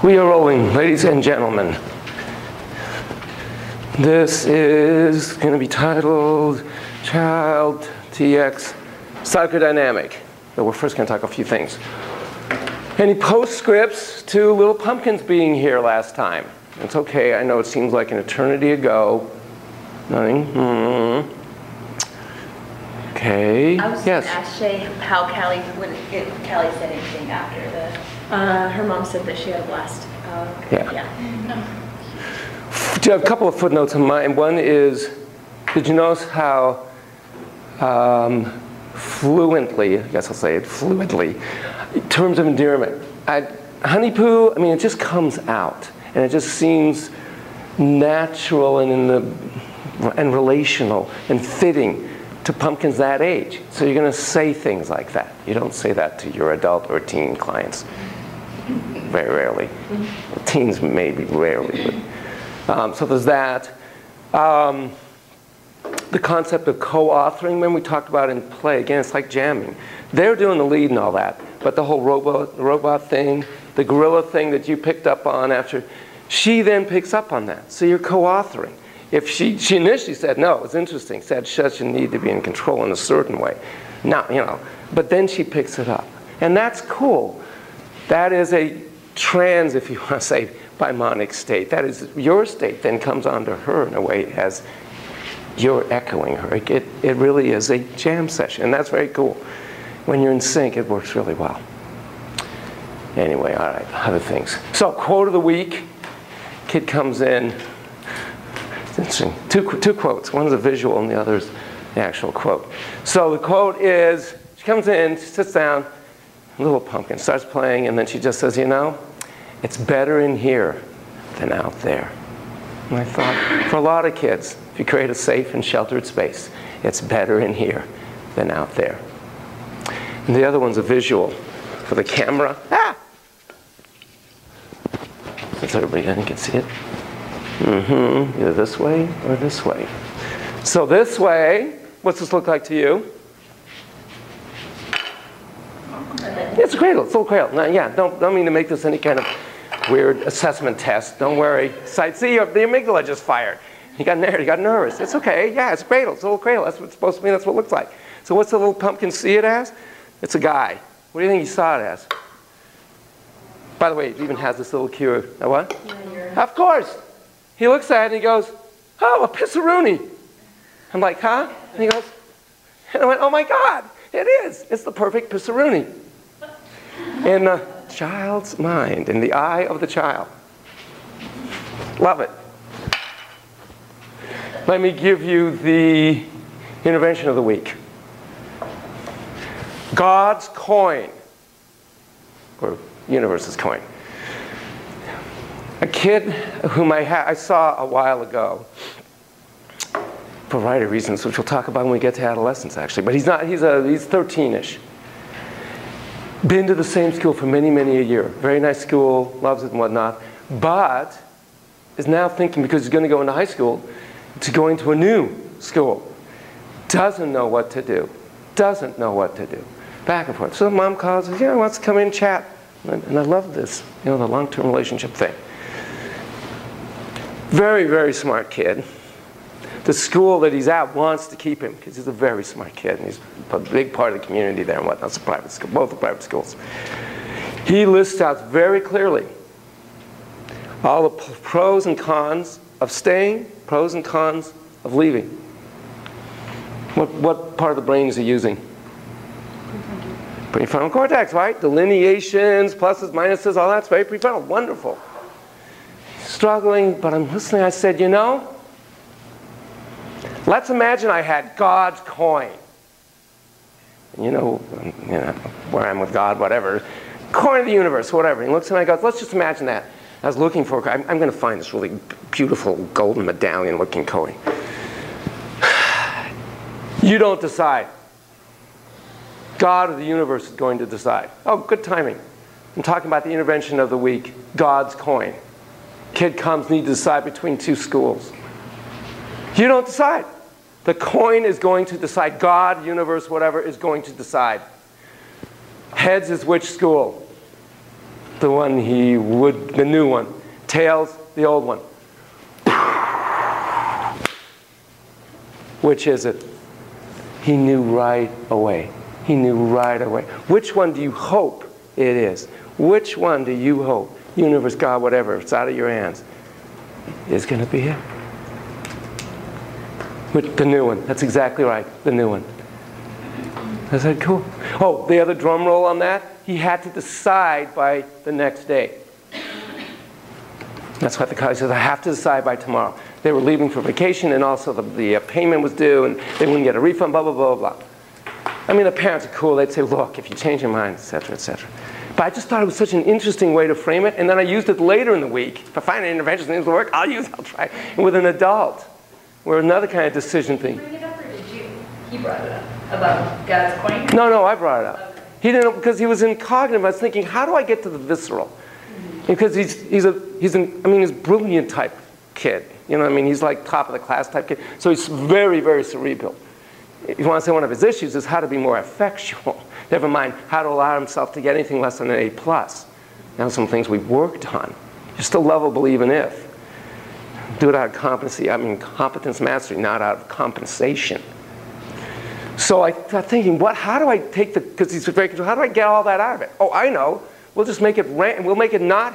We are rolling, ladies and gentlemen. This is going to be titled Child TX Psychodynamic. But we're first going to talk a few things. Any postscripts to Little Pumpkins being here last time? It's okay, I know it seems like an eternity ago. Nothing? Okay. I was yes. going to ask Shay how Callie, if Callie said anything after the... her mom said that she had a blast. Yeah. Do you have a couple of footnotes in mind? One is, did you notice how fluently, I guess I'll say it fluently, in terms of endearment, Honey Poo, I mean, it just comes out. And it just seems natural and and relational and fitting to pumpkins that age. So you're going to say things like that. You don't say that to your adult or teen clients. Very rarely. Teens maybe rarely. But, so there's that. The concept of co-authoring, when we talked about in play, again, it's like jamming. They're doing the lead and all that, but the whole robot thing, the gorilla thing that you picked up on after, she then picks up on that. So you're co-authoring. If she initially said, no, it's interesting, said such a need to be in control in a certain way. Now, you know, but then she picks it up. And that's cool. That is a trans, if you want to say, bimonic state. That is your state then comes onto her in a way as you're echoing her. It really is a jam session, and that's very cool. When you're in sync, it works really well. Anyway, all right, other things. So, quote of the week. Kid comes in. It's interesting. Two quotes. One's a visual, and the other's the actual quote. So the quote is, she comes in, she sits down, Little Pumpkin starts playing, and then she just says, you know, it's better in here than out there. And I thought, for a lot of kids, if you create a safe and sheltered space, it's better in here than out there. And the other one's a visual for the camera. Ah! Since everybody can see it. Either this way or this way. So this way, what's this look like to you? It's a cradle, it's a little cradle. Now, yeah, don't mean to make this any kind of weird assessment test. Don't worry. See, the amygdala just fired. You got nervous. It's okay. Yeah, it's a cradle. It's a little cradle. That's what it's supposed to be. That's what it looks like. So what's the Little Pumpkin see it as? It's a guy. What do you think he saw it as? By the way, it even has this little cue. What? Yeah, of course. He looks at it and he goes, oh, a pissaroony. I'm like, huh? And he goes, and I went, oh my God, it is. It's the perfect pissaroony. In the child's mind, in the eye of the child. Love it. Let me give you the intervention of the week. God's coin, or universe's coin. A kid whom I saw a while ago, for a variety of reasons, which we'll talk about when we get to adolescence, actually. But he's 13-ish. Been to the same school for many, many a year. Very nice school, loves it and whatnot. But is now thinking, because he's going to go into high school, to going to a new school. Doesn't know what to do. Doesn't know what to do. Back and forth. So mom calls, yeah, wants to come in and chat. And I love this, you know, the long-term relationship thing. Very, very smart kid. The school that he's at wants to keep him because he's a very smart kid and he's a big part of the community there and whatnot. It's a private school, both are private schools. He lists out very clearly all the pros and cons of staying, pros and cons of leaving. What part of the brain is he using? Prefrontal cortex, right? Delineations, pluses, minuses, all that's very prefrontal. Wonderful. Struggling, but I'm listening. I said, you know, let's imagine I had God's coin. You know where I'm with God, whatever. Coin of the universe, whatever. He looks at me and goes, let's just imagine that. I was looking for, I'm going to find this really beautiful golden medallion-looking coin. You don't decide. God of the universe is going to decide. Oh, good timing. I'm talking about the intervention of the week, God's coin. Kid comes, need to decide between two schools. You don't decide. The coin is going to decide. God, universe, whatever, is going to decide. Heads is which school? the one the new one. Tails, the old one. Which is it? He knew right away. He knew right away. Which one do you hope it is? Which one do you hope? Universe, God, whatever, it's out of your hands. Is going to be him. The new one. That's exactly right. The new one. I said, cool. Oh, the other drum roll on that? He had to decide by the next day. That's what the college says. I have to decide by tomorrow. They were leaving for vacation, and also the payment was due, and they wouldn't get a refund, blah, blah, blah, blah. I mean, the parents are cool. They'd say, look, if you change your mind, et cetera, et cetera. But I just thought it was such an interesting way to frame it, and then I used it later in the week. If I find an intervention that needs to work, I'll try it. And with an adult, where another kind of decision thing. Did you bring it up, or did you? He brought it up about God's coin? No, I brought it up. Okay. He didn't, because he was in cognitive. I was thinking, how do I get to the visceral? Because he's a brilliant type kid. You know what I mean? He's like top of the class type kid. So he's very, very cerebral. If you want to say one of his issues is how to be more effectual. Never mind how to allow himself to get anything less than an A+. Now some things we've worked on. You're still lovable even if. Do it out of competency. I mean competence mastery, not out of compensation. So I got thinking, how do I take because he's very control, how do I get all that out of it? Oh, I know. We'll just make it we'll make it not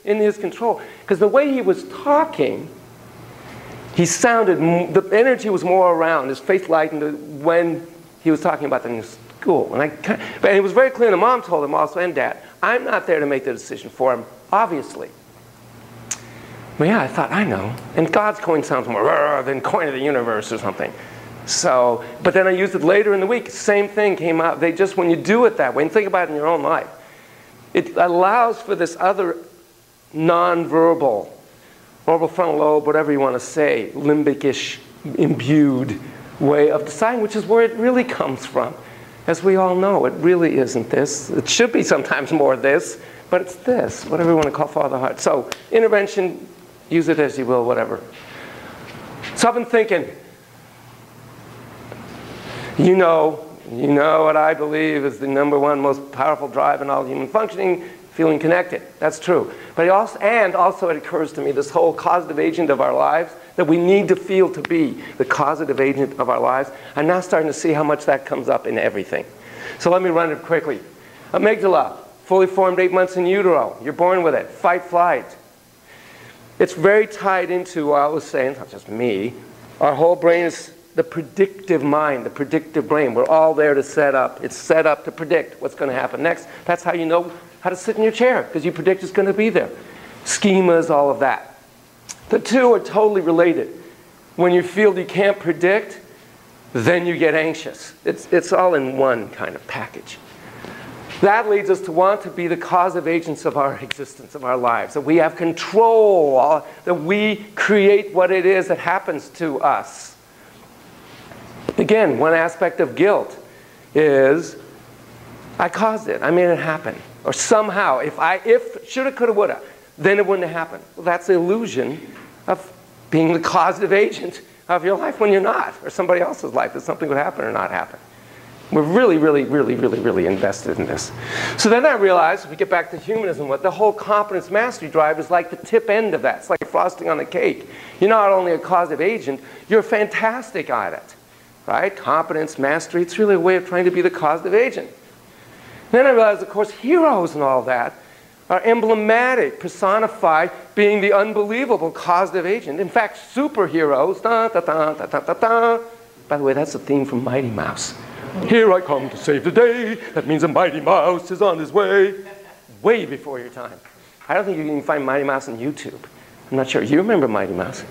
in his control. Because the way he was talking, he sounded, the energy was more around. His face lightened when he was talking about the new school. But it was very clear, the mom told him also, and Dad, I'm not there to make the decision for him, obviously. But yeah, I thought, I know. And God's coin sounds more than coin of the universe or something. So, but then I used it later in the week. Same thing came out. When you do it that way, and think about it in your own life, it allows for this other non-verbal, orbital frontal lobe, whatever you want to say, limbic-ish imbued way of deciding, which is where it really comes from. As we all know, it really isn't this. It should be sometimes more this, but it's this, whatever you want to call Father Heart. So intervention, use it as you will, whatever. So I've been thinking, you know what I believe is the #1 most powerful drive in all human functioning, feeling connected. That's true. But also it occurs to me, this whole causative agent of our lives, that we need to feel to be the causative agent of our lives. I'm now starting to see how much that comes up in everything. So let me run it quickly. Amygdala, fully formed 8 months in utero. You're born with it. Fight, flight. It's very tied into what I was saying, not just me. Our whole brain is the predictive mind, the predictive brain. We're all there to set up. It's set up to predict what's going to happen next. That's how you know how to sit in your chair, because you predict it's going to be there. Schemas, all of that. The two are totally related. When you feel you can't predict, then you get anxious. It's all in one kind of package. That leads us to want to be the causative agents of our existence, of our lives, that we have control, that we create what it is that happens to us. Again, one aspect of guilt is, I caused it, I made it happen. Or somehow, if shoulda, coulda, woulda, then it wouldn't have happened. Well, that's the illusion of being the causative agent of your life when you're not, or somebody else's life, that something would happen or not happen. We're really, really, really, really, really invested in this. So then I realized, if we get back to humanism, what the whole competence mastery drive is like the tip end of that. It's like frosting on the cake. You're not only a causative agent, you're fantastic at it. Right? Competence, mastery, it's really a way of trying to be the causative agent. Then I realized, of course, heroes and all that are emblematic, personified, being the unbelievable causative agent. In fact, superheroes, da, da, da, da, da, da, da. By the way, that's a theme from Mighty Mouse. Here I come to save the day. That means a Mighty Mouse is on his way. Way before your time. I don't think you can find Mighty Mouse on YouTube. I'm not sure. You remember Mighty Mouse?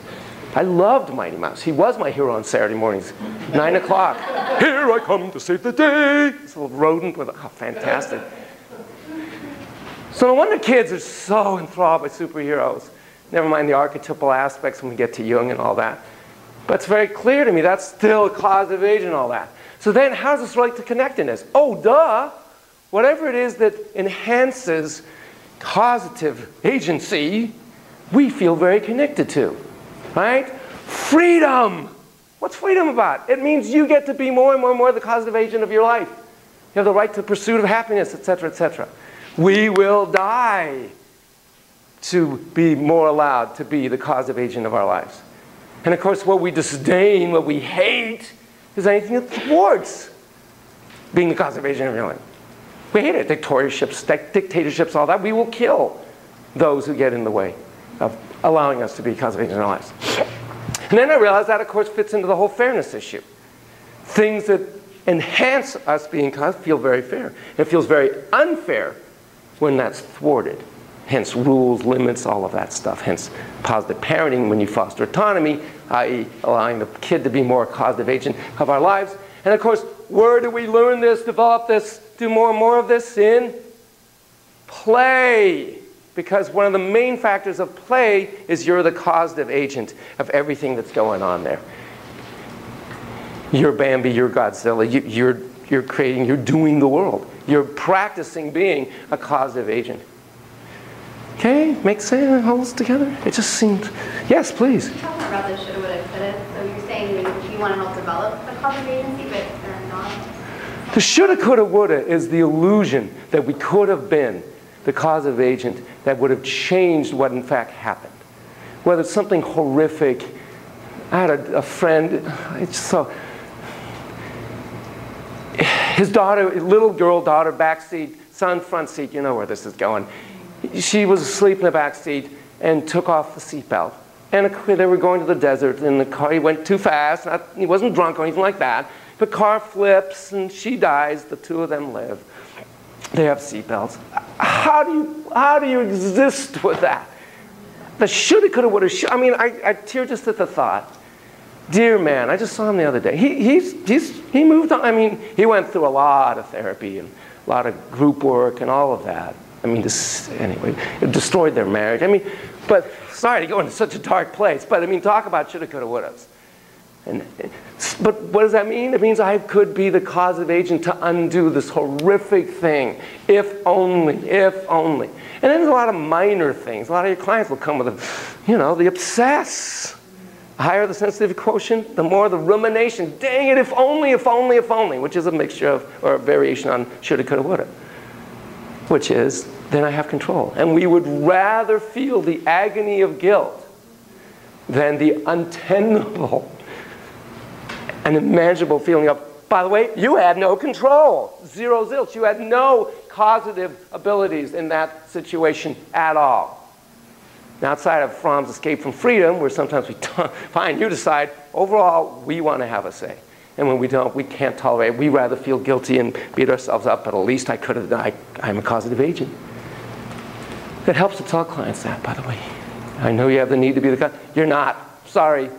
I loved Mighty Mouse. He was my hero on Saturday mornings, 9 o'clock. Here I come to save the day. This little rodent with, oh, fantastic. So no wonder kids are so enthralled by superheroes. Never mind the archetypal aspects when we get to Jung and all that. But it's very clear to me that's still a causative agent and all that. So then how does this relate to connectedness? Oh, duh. Whatever it is that enhances causative agency, we feel very connected to. Right? Freedom. What's freedom about? It means you get to be more and more and more the causative agent of your life. You have the right to the pursuit of happiness, etc., etc. We will die to be more allowed to be the causative agent of our lives. And of course, what we disdain, what we hate, is anything that thwarts being the causative agent of your life. We hate it. Dictatorships, all that. We will kill those who get in the way of allowing us to be causative agents in our lives. And then I realized that, of course, fits into the whole fairness issue. Things that enhance us being causative feel very fair. It feels very unfair when that's thwarted. Hence rules, limits, all of that stuff. Hence positive parenting when you foster autonomy, i.e. allowing the kid to be more a causative agent of our lives. And of course, where do we learn this, develop this, do more and more of this? In play. Because one of the main factors of play is you're the causative agent of everything that's going on there. You're Bambi, you're Godzilla, you're creating, you're doing the world. You're practicing being a causative agent. Okay, makes sense, holds together? It just seems, yes, please. You're talking about the shoulda, woulda, coulda. So you're saying you want to help develop the causative agency, but they're not. The shoulda, coulda, woulda is the illusion that we could have been the causative agent that would have changed what in fact happened. Whether it's something horrific. I had a friend, his daughter, little girl daughter, back seat, son front seat, you know where this is going. She was asleep in the back seat and took off the seatbelt. And they were going to the desert in the car. He went too fast. He wasn't drunk or anything like that. The car flips and she dies. The two of them live. They have seatbelts. How do you exist with that? The shoulda, coulda, woulda, I mean, I tear just at the thought. Dear man, I just saw him the other day. He moved on. I mean, he went through a lot of therapy and a lot of group work and all of that. I mean, anyway, it destroyed their marriage. I mean, but sorry to go into such a dark place, but I mean, talk about shoulda, coulda, wouldas. But what does that mean? It means I could be the causative agent to undo this horrific thing, if only, if only. And then there's a lot of minor things. A lot of your clients will come with, the obsess. The higher the sensitivity quotient, the more the rumination. Dang it, if only, if only, if only, which is a mixture of, or a variation on shoulda, coulda, woulda. Which is, then I have control. And we would rather feel the agony of guilt than the untenable and imaginable feeling of, by the way, you had no control. Zero zilch. You had no causative abilities in that situation at all. Now, outside of Fromm's Escape from Freedom, where sometimes we fine, you decide, overall, we want to have a say. And when we don't, we can't tolerate it. We rather feel guilty and beat ourselves up, but at least I could have, I'm a causative agent. It helps to tell clients that, by the way. I know you have the need to be the causative. You're not. Sorry.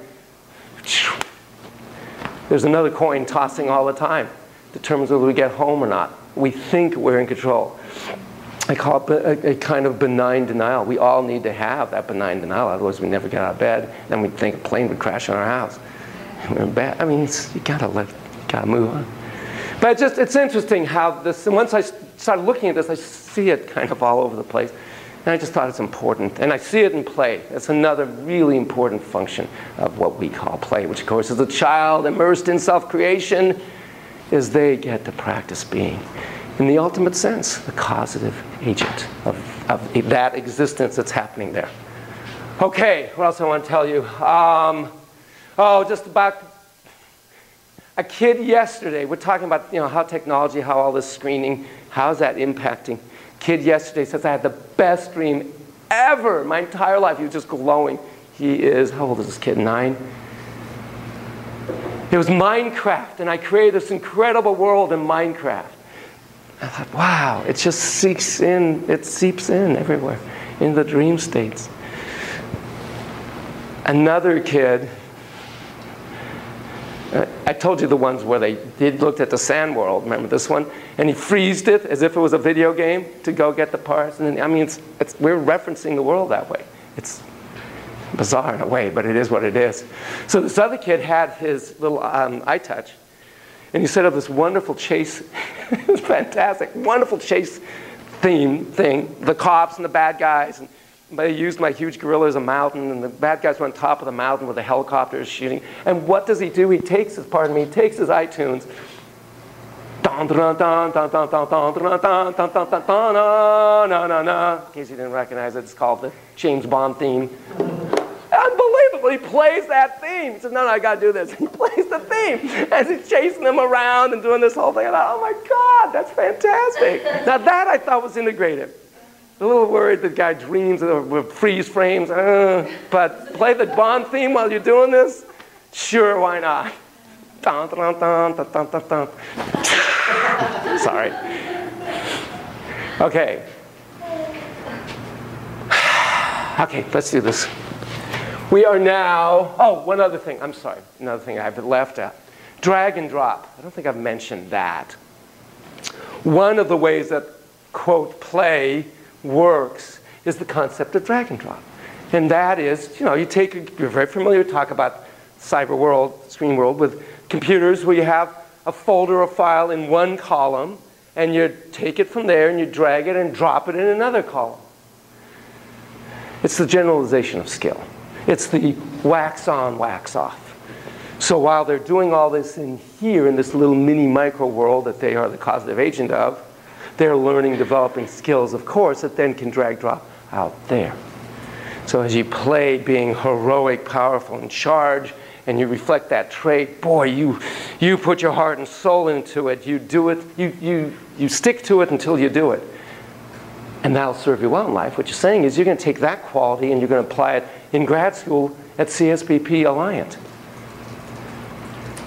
There's another coin tossing all the time. Determines whether we get home or not. We think we're in control. I call it a kind of benign denial. We all need to have that benign denial, otherwise we never get out of bed. Then we'd think a plane would crash on our house. And we're bad. I mean, you gotta move on. But it's interesting how this, and once I started looking at this, I see it kind of all over the place. And I just thought it's important. And I see it in play. It's another really important function of what we call play, which of course is a child immersed in self-creation, is they get to practice being, in the ultimate sense, the causative agent of that existence that's happening there. Okay, what else I want to tell you? Just about a kid yesterday. We're talking about how technology, how all this screening, how's that impacting. Kid yesterday says, I had the best dream ever my entire life. He was just glowing. He is, how old is this kid, 9? It was Minecraft, and I created this incredible world in Minecraft. I thought, wow, it just seeps in everywhere, in the dream states. Another kid, I told you the ones where they looked at the sand world, remember this one? And he freezed it as if it was a video game to go get the parts. And then, I mean, we're referencing the world that way. It's bizarre in a way, but it is what it is. So this other kid had his little iTouch, and he set up this wonderful chase. It was fantastic, wonderful chase theme thing. The cops and the bad guys. And they used my huge gorilla as a mountain, and the bad guys were on top of the mountain with the helicopters shooting. And what does he do? He takes his iTunes, In case you didn't recognize it, it's called the James Bond theme. Unbelievable, he plays that theme. He says, no, I got to do this. He plays the theme as he's chasing them around and doing this whole thing. And oh my God, that's fantastic. Now that I thought was integrated. A little worried the guy dreams of freeze frames. But play the Bond theme while you're doing this? Sure, why not? Sorry. Okay. Okay, let's do this. We are now, oh, one other thing. I'm sorry, another thing I've left out. Drag and drop. I don't think I've mentioned that. One of the ways that, quote, play works is the concept of drag and drop. And that is, you take, you're very familiar, talk about cyber world, screen world, with computers where you have a folder or file in one column, and you take it from there and you drag it and drop it in another column. It's the generalization of skill. It's the wax on, wax off. So while they're doing all this in here, in this little mini micro world that they are the causative agent of, they're learning, developing skills, of course, that then can drag drop out there. So as you play being heroic, powerful, in charge, and you reflect that trait, boy, you put your heart and soul into it, you do it, you stick to it until you do it. And that'll serve you well in life. What you're saying is you're going to take that quality and you're going to apply it in grad school at CSBP Alliant.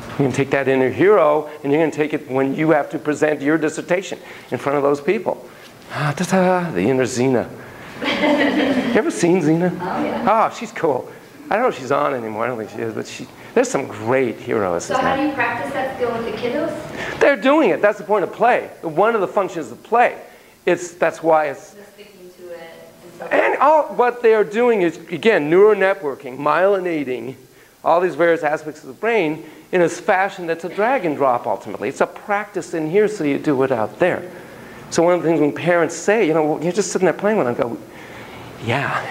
You're going to take that inner hero and you're going to take it when you have to present your dissertation in front of those people. The inner Xena. You ever seen Xena? Oh, yeah. Oh, she's cool. I don't know if she's on anymore. I don't think she is, but there's some great heroes. So how do you practice that skill with the kiddos? They're doing it. That's the point of play. One of the functions of play. That's why it's... Just sticking to it. And what they are doing is, again, neural networking, myelinating, all these various aspects of the brain in a fashion that's a drag and drop ultimately. It's a practice in here so you do it out there. So one of the things when parents say, well, you're just sitting there playing with them, I go, yeah,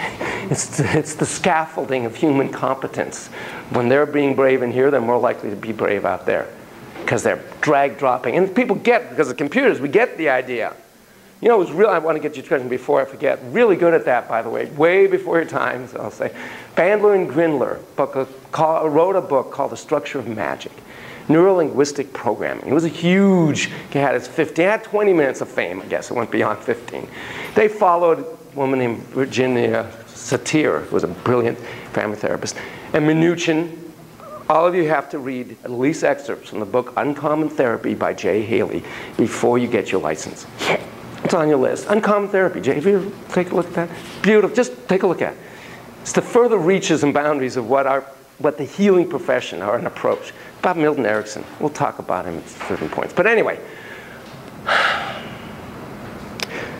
it's the scaffolding of human competence. When they're being brave in here, they're more likely to be brave out there because they're drag dropping. And people get, because of computers, we get the idea. It was real, I want to get your question before I forget. Really good at that, by the way, way before your time, so I'll say. Bandler and Grindler wrote a book called The Structure of Magic, Neurolinguistic Programming. It was a huge, it had 20 minutes of fame, I guess. It went beyond 15. They followed a woman named Virginia Satir, who was a brilliant family therapist, and Minuchin. All of you have to read at least excerpts from the book Uncommon Therapy by Jay Haley before you get your license. It's on your list. Uncommon Therapy. Jay, have you take a look at that? Beautiful. Just take a look at it. It's the further reaches and boundaries of what the healing profession are an approach. About Milton Erickson. We'll talk about him at certain points. But anyway,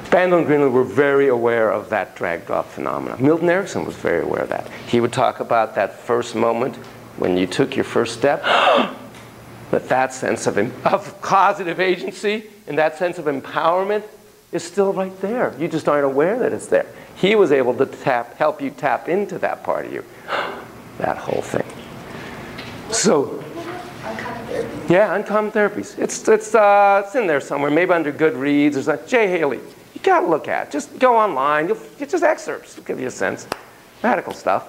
Bandler and Grindler were very aware of that drag drop phenomenon. Milton Erickson was very aware of that. He would talk about that first moment when you took your first step. That sense of causative agency and that sense of empowerment is still right there. You just aren't aware that it's there. He was able to help you tap into that part of you. That whole thing. So, yeah, Uncommon Therapies. It's in there somewhere, maybe under Goodreads or something. Jay Haley. You got to look at it. Just go online. It's just excerpts. It'll give you a sense. Radical stuff.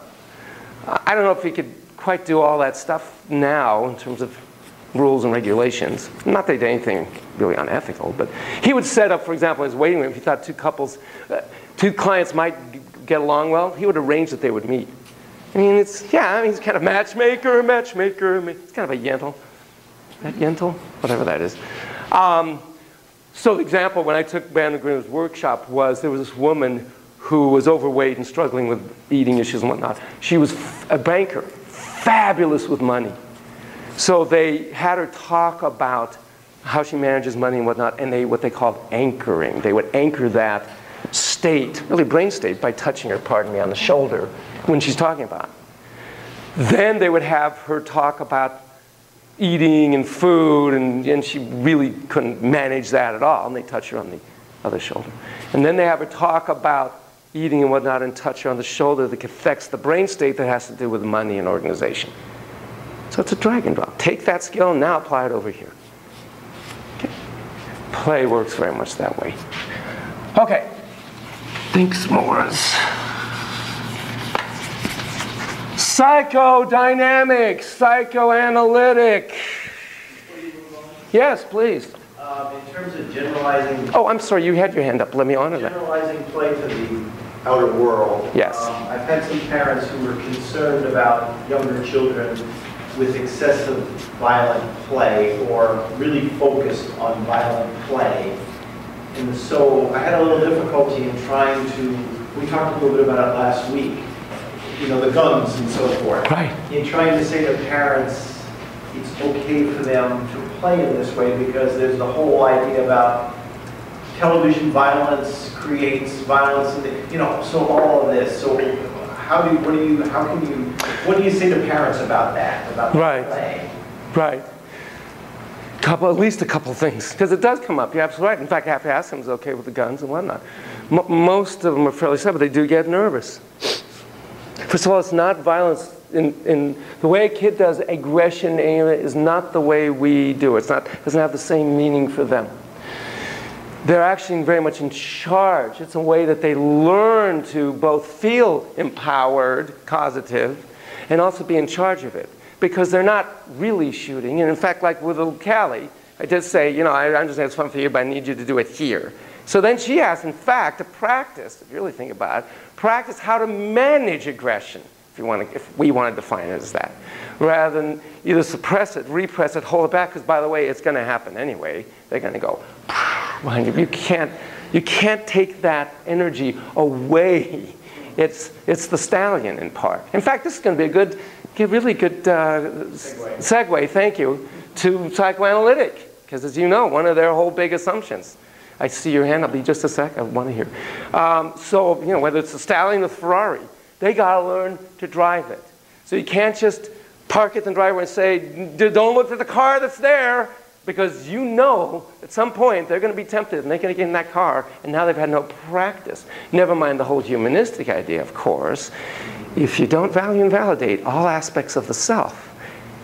I don't know if he could quite do all that stuff now in terms of rules and regulations. Not that he did anything really unethical, but he would set up, for example, in his waiting room, if he thought two clients might get along well, he would arrange that they would meet. he's kind of matchmaker. It's kind of a Yentl. That Yentl? Whatever that is. So the example, when I took Bandler Grindler's workshop there was this woman who was overweight and struggling with eating issues and whatnot. She was a banker, fabulous with money. So they had her talk about how she manages money and whatnot, and what they called anchoring. They would anchor that state, really brain state, by touching her, pardon me, on the shoulder when she's talking about it. Then they would have her talk about eating and food, and she really couldn't manage that at all, and they touch her on the other shoulder. And then they have her talk about eating and whatnot and touch her on the shoulder that affects the brain state that has to do with money and organization. So it's a drag and drop. Take that skill and now apply it over here. Okay. play works very much that way. Okay. Think s'mores. Psychodynamic, psychoanalytic. Yes, please. In terms of generalizing... Oh, I'm sorry, you had your hand up. Let me honor that. Generalizing play to the outer world. Yes. I've had some parents who were concerned about younger children with excessive violent play or really focused on violent play. And so I had a little difficulty in trying to, we talked a little bit about it last week, you know, the guns and so forth. Right. In trying to say to parents, it's okay for them to play in this way because there's the whole idea about television violence creates violence, and you know, so all of this. So what do you say to parents about that, about play? Right. At least a couple things, because it does come up. You're absolutely right. In fact, I have to ask them, is it okay with the guns and whatnot? Most of them are fairly simple. They do get nervous. First of all, it's not violence. In the way a kid does aggression, anger is not the way we do it. Doesn't have the same meaning for them. They're actually very much in charge. It's a way that they learn to both feel empowered, causative, and also be in charge of it. Because they're not really shooting. And in fact, like with little Callie, I did say, you know, I understand it's fun for you, but I need you to do it here. So then she asked, in fact, to practice, if you really think about it, practice how to manage aggression, if we want to define it as that. Rather than either suppress it, repress it, hold it back, because by the way, it's going to happen anyway. They're going to go behind you. You can't take that energy away. It's the stallion in part. In fact, this is going to be a really good segue, thank you, to psychoanalytic. Because as you know, one of their whole big assumptions. I see your hand, I'll be just a sec, I want to hear. So, you know, whether it's the stallion or the Ferrari, they got to learn to drive it. So you can't just park it in the driveway and say, don't look at the car that's there, because you know at some point they're going to be tempted and they're going to get in that car, and now they've had no practice. Never mind the whole humanistic idea, of course. If you don't value and validate all aspects of the self,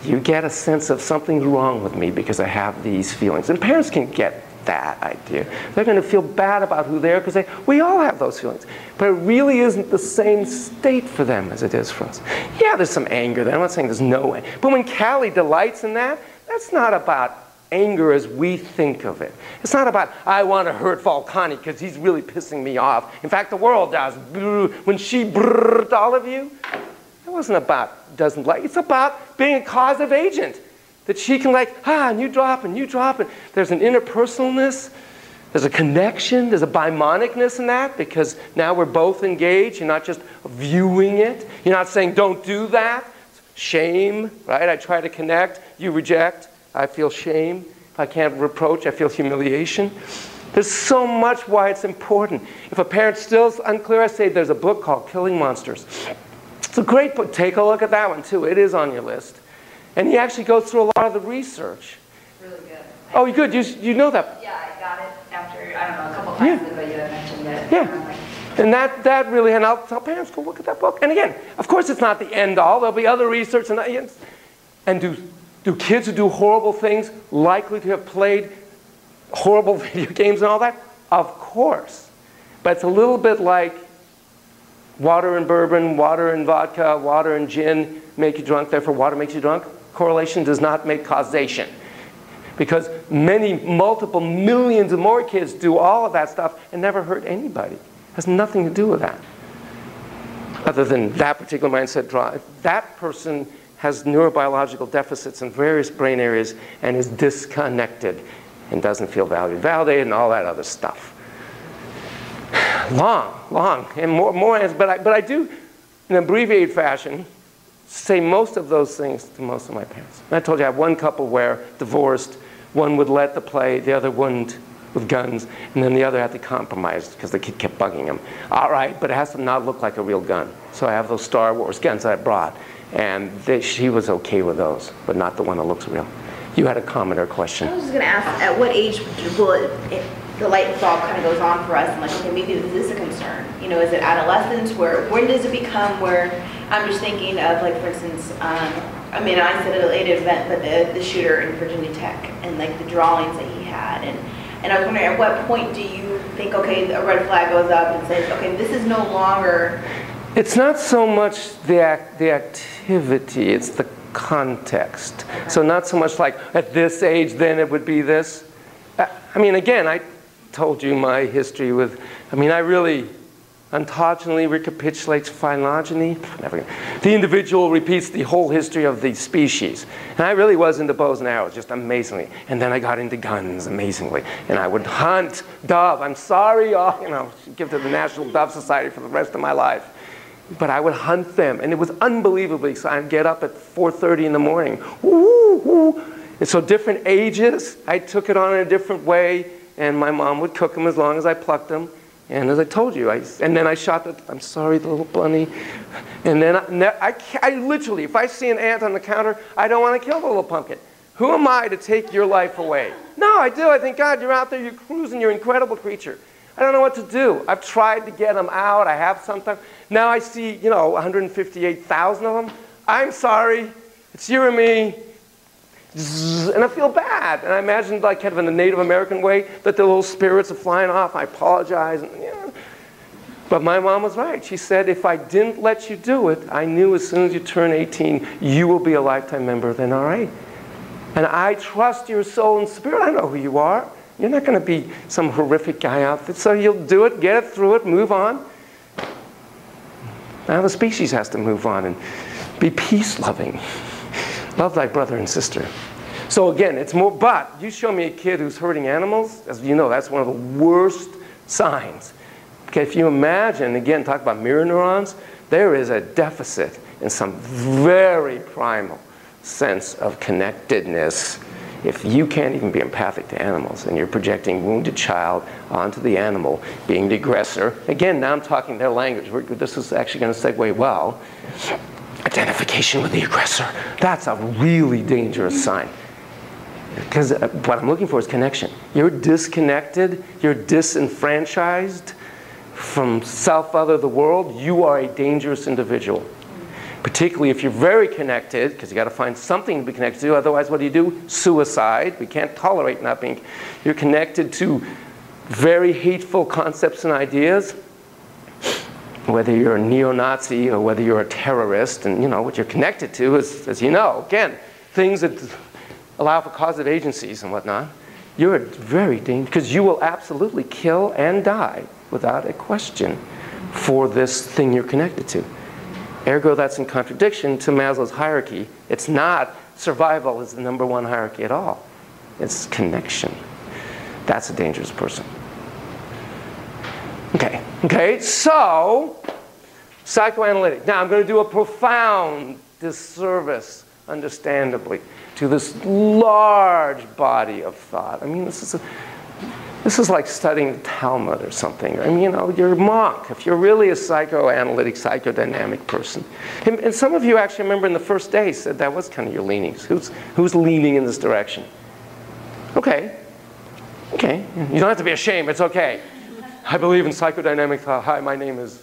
you get a sense of something's wrong with me because I have these feelings. And parents can get that idea. They're going to feel bad about who they are because we all have those feelings. But it really isn't the same state for them as it is for us. Yeah, there's some anger there. I'm not saying there's no anger. But when Callie delights in that, that's not about anger as we think of it. It's not about, I want to hurt Volcani because he's really pissing me off. In fact, the world does. When she brrrred all of you, it wasn't about doesn't like. It's about being a causative agent. That she can and you drop and you drop. And there's an interpersonalness. There's a connection. There's a bimonicness in that because now we're both engaged. You're not just viewing it. You're not saying, don't do that. Shame, right? I try to connect. You reject. I feel shame. If I can't reproach, I feel humiliation. There's so much why it's important. If a parent's still unclear, I say there's a book called Killing Monsters. It's a great book. Take a look at that one, too. It is on your list. And he actually goes through a lot of the research. Really good. Oh, you good. You know that. Yeah, I got it after, I don't know, a couple times ago you had mentioned it. Yeah. And that really, and I'll tell parents, go look at that book. And again, of course it's not the end all. There'll be other research. And do kids who do horrible things likely to have played horrible video games and all that? Of course. But it's a little bit like water and bourbon, water and vodka, water and gin make you drunk, therefore water makes you drunk. Correlation does not make causation. Because multiple millions of more kids do all of that stuff and never hurt anybody. It has nothing to do with that. Other than that particular mindset drive. That person has neurobiological deficits in various brain areas and is disconnected and doesn't feel valued, validated, and all that other stuff. Long, and more answers, but I do, in an abbreviated fashion, say most of those things to most of my parents. And I told you I have one couple where divorced, one would let the play, the other wouldn't with guns, and then the other had to compromise because the kid kept bugging him. All right, but it has to not look like a real gun. So I have those Star Wars guns that I brought, and she was okay with those, but not the one that looks real. You had a comment or question. I was just going to ask, at what age will the light bulb kind of goes on for us, and like, okay, maybe this is a concern. You know, is it adolescence? When does it become where, I'm just thinking of, like, for instance, I mean, I said at a late event, but the shooter in Virginia Tech, and like the drawings that he had, and And I was wondering, at what point do you think, okay, a red flag goes up and says, okay, this is no longer... It's not so much the activity, it's the context. Okay. So not so much like, at this age, then it would be this. I mean, again, I told you my history with, I mean, I really ontogeny recapitulates phylogeny. The individual repeats the whole history of the species. And I really was into bows and arrows, just amazingly. And then I got into guns, amazingly. And I would hunt dove. I'm sorry, y'all, you know, give to the National Dove Society for the rest of my life. But I would hunt them, and it was unbelievably, so I'd get up at 4:30 in the morning. Woo, woo. And so different ages, I took it on in a different way, and my mom would cook them as long as I plucked them. And as I told you, and then I shot the, I'm sorry, the little bunny. And then I literally, if I see an ant on the counter, I don't want to kill the little pumpkin. Who am I to take your life away? No, I do. I think, God, you're out there, you're cruising, you're an incredible creature. I don't know what to do. I've tried to get them out. I have sometimes. Now I see, you know, 158,000 of them. I'm sorry. It's you and me. And I feel bad. And I imagine, like, kind of in the Native American way, that the little spirits are flying off. I apologize. And, you know. But my mom was right. She said, if I didn't let you do it, I knew as soon as you turn 18, you will be a lifetime member. Then all right. And I trust your soul and spirit. I know who you are. You're not going to be some horrific guy out there. So you'll do it, get it through it, move on. Now the species has to move on and be peace-loving. Love thy brother and sister. So again, it's more, but you show me a kid who's hurting animals, as you know, that's one of the worst signs. Okay, if you imagine, again, talk about mirror neurons, there is a deficit in some very primal sense of connectedness. If you can't even be empathic to animals and you're projecting wounded child onto the animal, being the aggressor, again, now I'm talking their language. This is actually going to segue well. Identification with the aggressor. That's a really dangerous sign. Because what I'm looking for is connection. You're disconnected, you're disenfranchised from self-other the world, you are a dangerous individual. Particularly if you're very connected, because you got to find something to be connected to, otherwise what do? Suicide. We can't tolerate not being. You're connected to very hateful concepts and ideas, whether you're a neo-Nazi or whether you're a terrorist, and you know what you're connected to is, as you know, again, things that allow for causative agencies and whatnot. You're very dangerous, because you will absolutely kill and die without a question for this thing you're connected to. Ergo, that's in contradiction to Maslow's hierarchy. It's not survival is the #1 hierarchy at all. It's connection. That's a dangerous person. Okay, so psychoanalytic. Now I'm going to do a profound disservice, understandably, to this large body of thought. I mean, this is like studying the Talmud or something. I mean, you know, you're a monk. If you're really a psychoanalytic, psychodynamic person. And some of you actually remember in the first day said that was kind of your leanings. Who's leaning in this direction? Okay. Okay. You don't have to be ashamed. It's okay. I believe in psychodynamic. Hi, my name is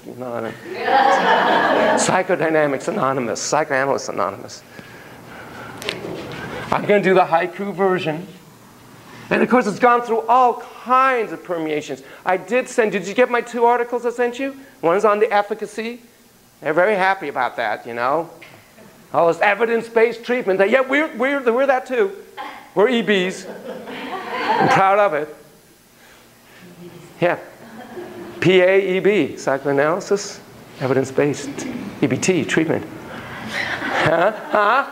Psychodynamics Anonymous. Psychoanalysts Anonymous. I'm going to do the haiku version. And of course, it's gone through all kinds of permeations. I did you get my 2 articles I sent you? One's on the efficacy. They're very happy about that, you know. All this evidence-based treatment. Yeah, we're that too. We're EBs. I'm proud of it. Yeah. PAEB, psychoanalysis, evidence-based, EBT, treatment. Huh?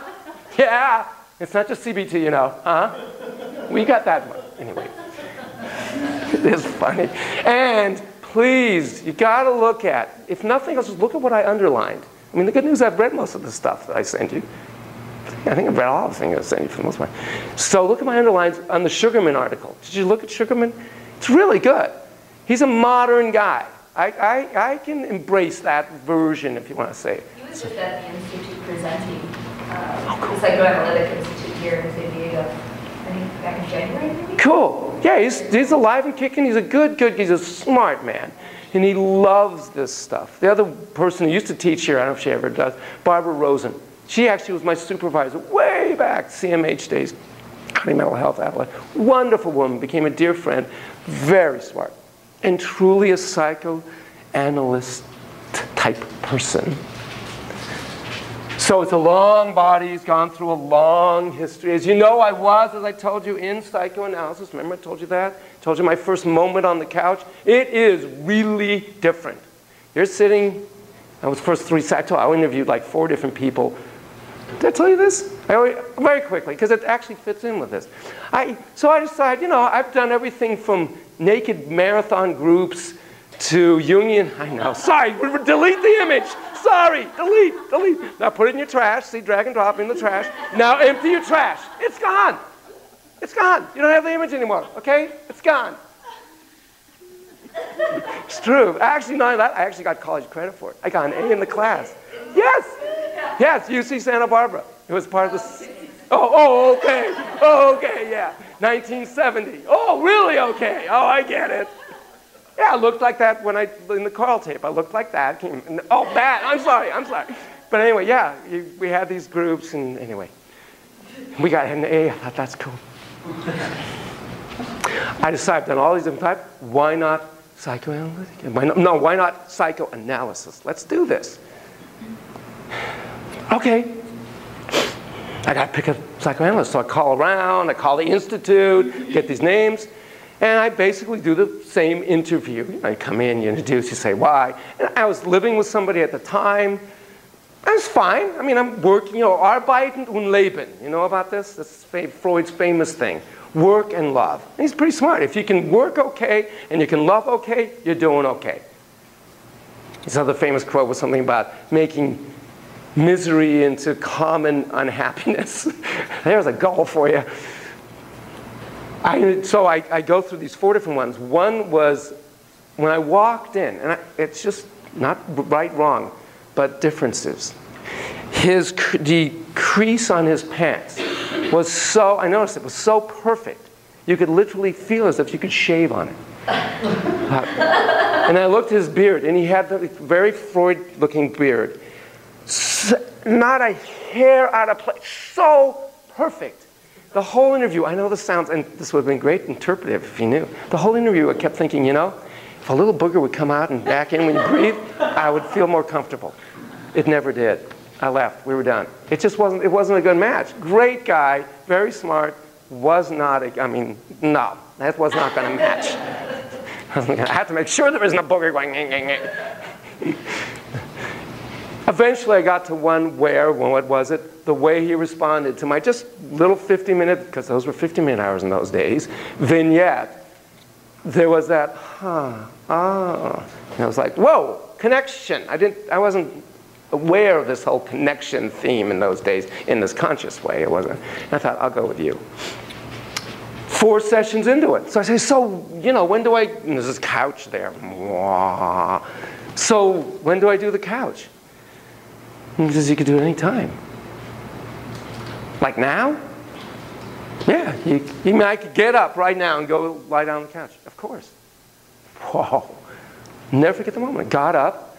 Yeah. It's not just CBT, you know. Huh? We got that one. Anyway, it is funny. And please, you got to look at, if nothing else, just look at what I underlined. I mean, the good news, I've read most of the stuff that I sent you. I think I've read all the things I sent you for the most part. So look at my underlines on the Sugarman article. Did you look at Sugarman? It's really good. He's a modern guy. I can embrace that version, if you want to say it. He was just at the Institute presenting, the Psychoanalytic Institute here in San Diego. I think back in January, maybe? Cool. Yeah, he's alive and kicking. He's a good, he's a smart man. And he loves this stuff. The other person who used to teach here, I don't know if she ever does, Barbara Rosen. She actually was my supervisor way back, CMH days. County Mental Health Outlet. Wonderful woman, became a dear friend, very smart, and truly a psychoanalyst type person. So it's a long body. He's gone through a long history. As you know, I was, as I told you, in psychoanalysis. Remember I told you that? I told you my first moment on the couch. It is really different. You're sitting, I was first I interviewed like 4 different people. Did I tell you this? Very quickly, because it actually fits in with this. So I decided, you know, I've done everything from naked marathon groups to Jungian, I know, sorry, delete the image. Sorry, delete. Now put it in your trash. See, drag and drop in the trash. Now empty your trash. It's gone. It's gone. You don't have the image anymore, okay? It's gone. It's true. Actually, no, I actually got college credit for it. I got an A in the class. Yes. Yes, UC Santa Barbara. It was part of the... okay, yeah. 1970. Oh, really? Okay. Oh, I get it. Yeah, I looked like that when in the Carl tape. I looked like that. Oh, bad. I'm sorry. But anyway, yeah, we had these groups, and anyway. We got an A. I thought, that's cool. I decided, done all these different types. Why not psychoanalytic? Why not psychoanalysis? Let's do this. Okay. I got to pick a psychoanalyst. So I call around, I call the institute, get these names. And I basically do the same interview. I come in, you introduce, you say why. And I was living with somebody at the time. I was fine. I mean, I'm working, you know, Arbeiten und Leben. You know about this? That's Freud's famous thing. Work and love. And he's pretty smart. If you can work okay and you can love okay, you're doing okay. His other famous quote was something about making misery into common unhappiness. There's a goal for you. So I go through these 4 different ones. One was when I walked in, and it's just not right, wrong, but differences. The crease on his pants was so, I noticed it was so perfect. You could literally feel as if you could shave on it. And I looked at his beard, and he had the very Freud-looking beard. Not a hair out of place. So perfect. The whole interview, I know this sounds, and this would have been great interpretive if you knew. The whole interview, I kept thinking, you know, if a little booger would come out and back in when you breathe, I would feel more comfortable. It never did. I left. We were done. It wasn't a good match. Great guy, very smart, was not, no, that was not going to match. I had to make sure there wasn't a booger going, Eventually, I got to one where, what was it? The way he responded to my just little 50-minute, because those were 50-minute hours in those days, vignette. There was that, And I was like, whoa, connection. I wasn't aware of this whole connection theme in those days in this conscious way. It wasn't. And I thought, I'll go with you. 4 sessions into it. So I say, so, you know, when do I, and there's this couch there. So when do I do the couch? Because you could do it any time. Like now? Yeah, I could get up right now and go lie down on the couch. Of course. Whoa. Never forget the moment. Got up.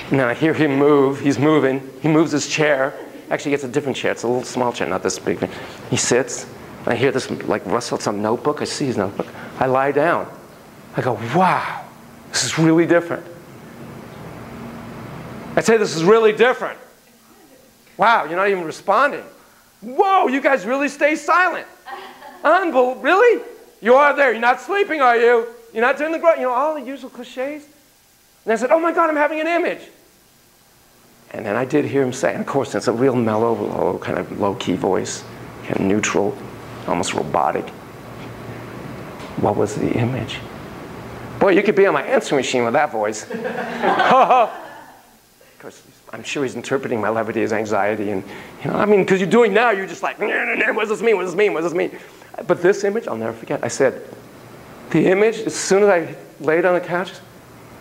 And then I hear him move. He's moving. He moves his chair. Actually, he gets a different chair. It's a little small chair, not this big. He sits. I hear this like rustle, some notebook. I see his notebook. I lie down. I go, wow, this is really different. I'd say this is really different. Wow, you're not even responding. Whoa, you guys really stay silent. Unbelievable. Really? You are there. You're not sleeping, are you? You're not doing the grunt. You know, all the usual cliches. And I said, oh my God, I'm having an image. And then I did hear him say, and of course, it's a real mellow, kind of low-key voice, kind of neutral, almost robotic. What was the image? Boy, you could be on my answering machine with that voice. Of course, I'm sure he's interpreting my levity as anxiety, and you know, I mean, because you're doing now, you're just like, what does this mean? What does this mean? What does this mean? But this image, I'll never forget. I said, the image, as soon as I laid on the couch,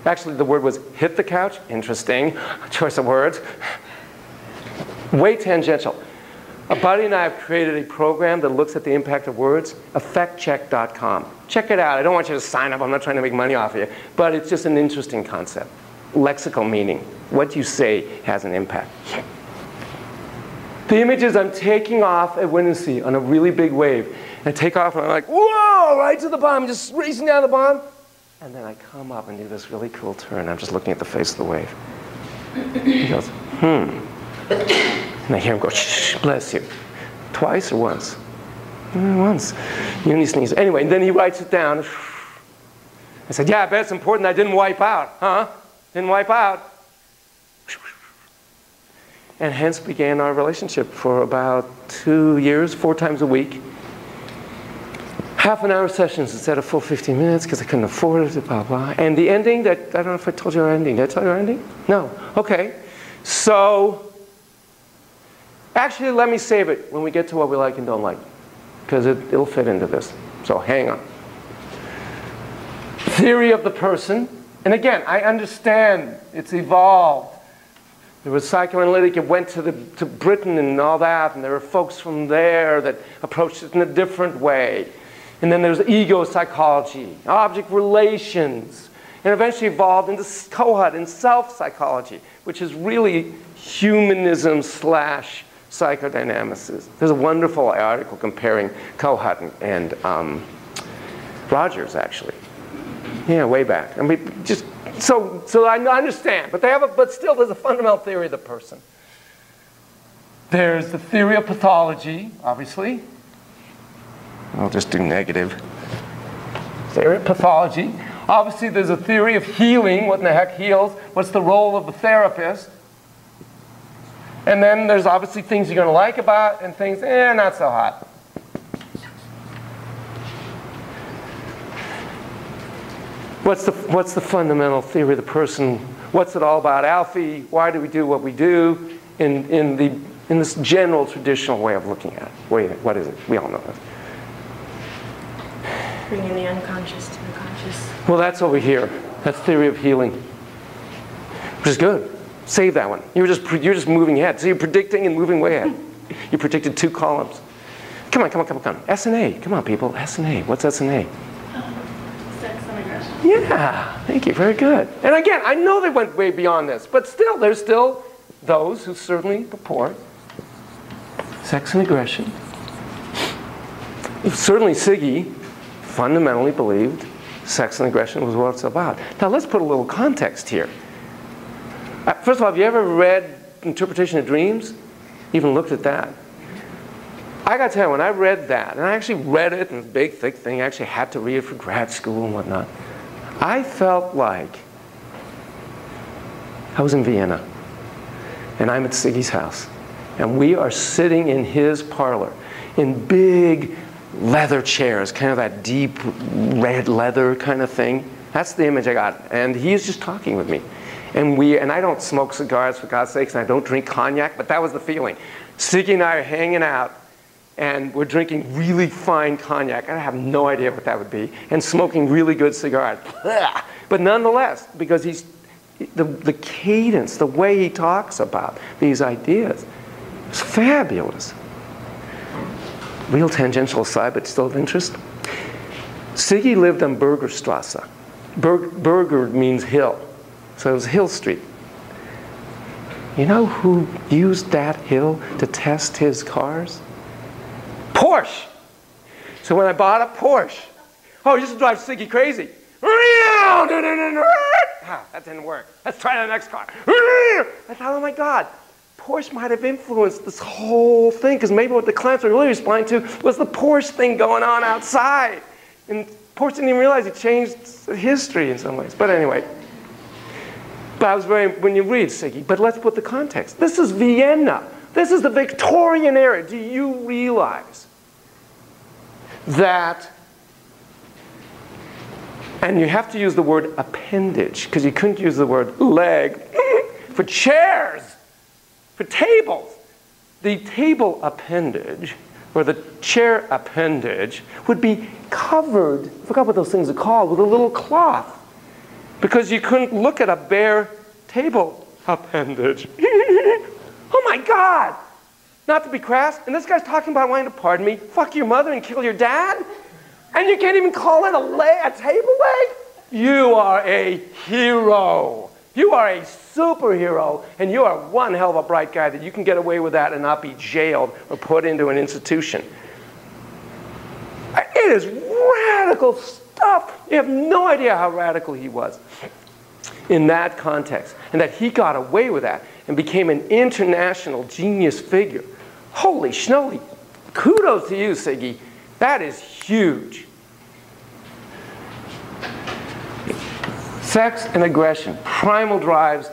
actually the word was hit the couch. Interesting choice of words. Way tangential. A buddy and I have created a program that looks at the impact of words, effectcheck.com. Check it out. I don't want you to sign up. I'm not trying to make money off of you. But it's just an interesting concept. Lexical meaning. What you say has an impact. The image is I'm taking off at Windansea on a really big wave. And I take off and I'm like, whoa, right to the bottom, just racing down the bottom. And then I come up and do this really cool turn. I'm just looking at the face of the wave. He goes, And I hear him go, shh, bless you. Twice or once? Once. Uni sneeze. Anyway, and then he writes it down. I said, yeah, I bet it's important I didn't wipe out, huh? Didn't wipe out. And hence began our relationship for about 2 years, 4 times a week. Half-an-hour sessions instead of full 15 minutes because I couldn't afford it, blah, blah. And the ending, I don't know if I told you our ending. Did I tell you our ending? No. Okay. So, actually, let me save it when we get to what we like and don't like, because it'll fit into this. So hang on. Theory of the person. And again, I understand it's evolved. There was Psychoanalytic, it went to Britain and all that, and there were folks from there that approached it in a different way. And then there's ego psychology, object relations, and eventually evolved into Kohut and self-psychology, which is really humanism / psychodynamics. There's a wonderful article comparing Kohut and Rogers, actually. Yeah, way back. I mean, just so I understand, but still, there's a fundamental theory of the person. There's the theory of pathology, obviously. I'll just do negative. Theory of pathology. Obviously, there's a theory of healing. What in the heck heals? What's the role of the therapist? And then there's obviously things you're going to like about and things, not so hot. What's the fundamental theory of the person? What's it all about? Alfie, why do we do what we do in this general traditional way of looking at it? What is it? We all know it. Bringing the unconscious to the conscious. Well, that's over here. That's theory of healing, which is good. Save that one. You're just moving ahead. So you're predicting and moving way ahead. You predicted 2 columns. Come on. S&A. Come on, people. S&A. What's S&A? Sex and aggression. Yeah. Thank you. Very good. And again, I know they went way beyond this, but still, there's still those who certainly purport sex and aggression. Certainly, Siggy fundamentally believed sex and aggression was what it's about. Now, let's put a little context here. First of all, have you ever read Interpretation of Dreams? Even looked at that? I got to tell you, when I read that, and I actually read it in a big, thick thing, I actually had to read it for grad school and whatnot, I felt like I was in Vienna, and I'm at Siggy's house, and we are sitting in his parlor in big leather chairs, kind of that deep red leather kind of thing. That's the image I got, and he's just talking with me. And I don't smoke cigars, for God's sakes, and I don't drink cognac, but that was the feeling. Siggy and I are hanging out, and we're drinking really fine cognac. I have no idea what that would be, and smoking really good cigars. But nonetheless, because the cadence, the way he talks about these ideas, is fabulous. Real tangential aside, but still of interest. Siggy lived on Bergerstrasse. Berger means hill. So it was Hill Street. You know who used that hill to test his cars? Porsche. So when I bought a Porsche, oh, you used to drive Siggy crazy. That didn't work. Let's try the next car. I thought, oh my God, Porsche might have influenced this whole thing, because maybe what the clients were really responding to was the Porsche thing going on outside. And Porsche didn't even realize it changed history in some ways. But anyway. But I was when you read Siggy, but let's put the context. This is Vienna. This is the Victorian era. Do you realize that, and you have to use the word appendage, because you couldn't use the word leg, for chairs, for tables. The table appendage, or the chair appendage, would be covered, I forgot what those things are called, with a little cloth. Because you couldn't look at a bare table appendage. Oh my God! Not to be crass, and this guy's talking about wanting to, pardon me, fuck your mother and kill your dad? And you can't even call it a table leg? You are a hero. You are a superhero, and you are one hell of a bright guy that you can get away with that and not be jailed or put into an institution. It is radical stuff. You have no idea how radical he was in that context, and that he got away with that and became an international genius figure. Holy schnoly. Kudos to you, Siggy. That is huge. Sex and aggression, primal drives,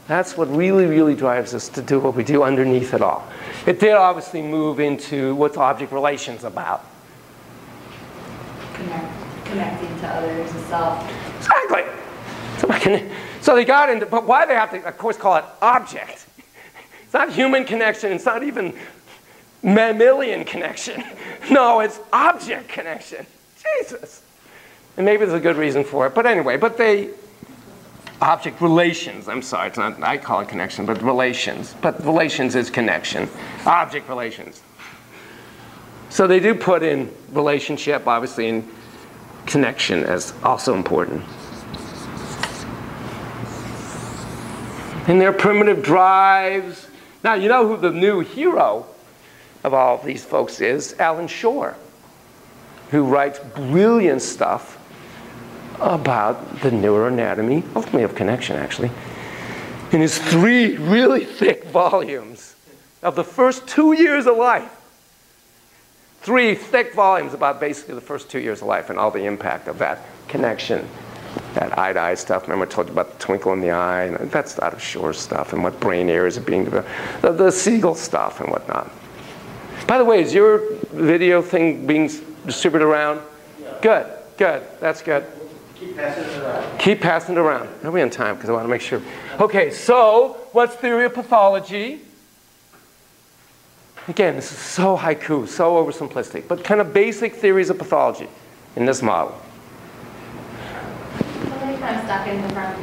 that's what really, really drives us to do what we do underneath it all. It did obviously move into what's object relations about. Connecting to others and self. Exactly. So they got into, but why they have to, of course, call it object? It's not human connection, it's not even mammalian connection. No, it's object connection. Jesus. And maybe there's a good reason for it, but anyway, object relations, I'm sorry, it's not, I call it connection, but relations. But relations is connection. Object relations. So they do put in relationship, obviously, and connection as also important. And their primitive drives. Now, you know who the new hero of all of these folks is? Alan Shore, who writes brilliant stuff about the neuroanatomy, ultimately of connection, actually, in his 3 really thick volumes of the first 2 years of life. 3 thick volumes about basically the first 2 years of life and all the impact of that connection. That eye-to-eye stuff. Remember I told you about the twinkle in the eye? And that's out of Shore's stuff and what brain areas are being developed. The Siegel stuff and whatnot. By the way, is your video thing being distributed around? Yeah. Good, good. That's good. Keep passing it around. Keep passing it around. Are we on time? Because I want to make sure. Okay, so what's theory of pathology? Again, this is so haiku, so oversimplistic, but kind of basic theories of pathology in this model. Kind of stuck in different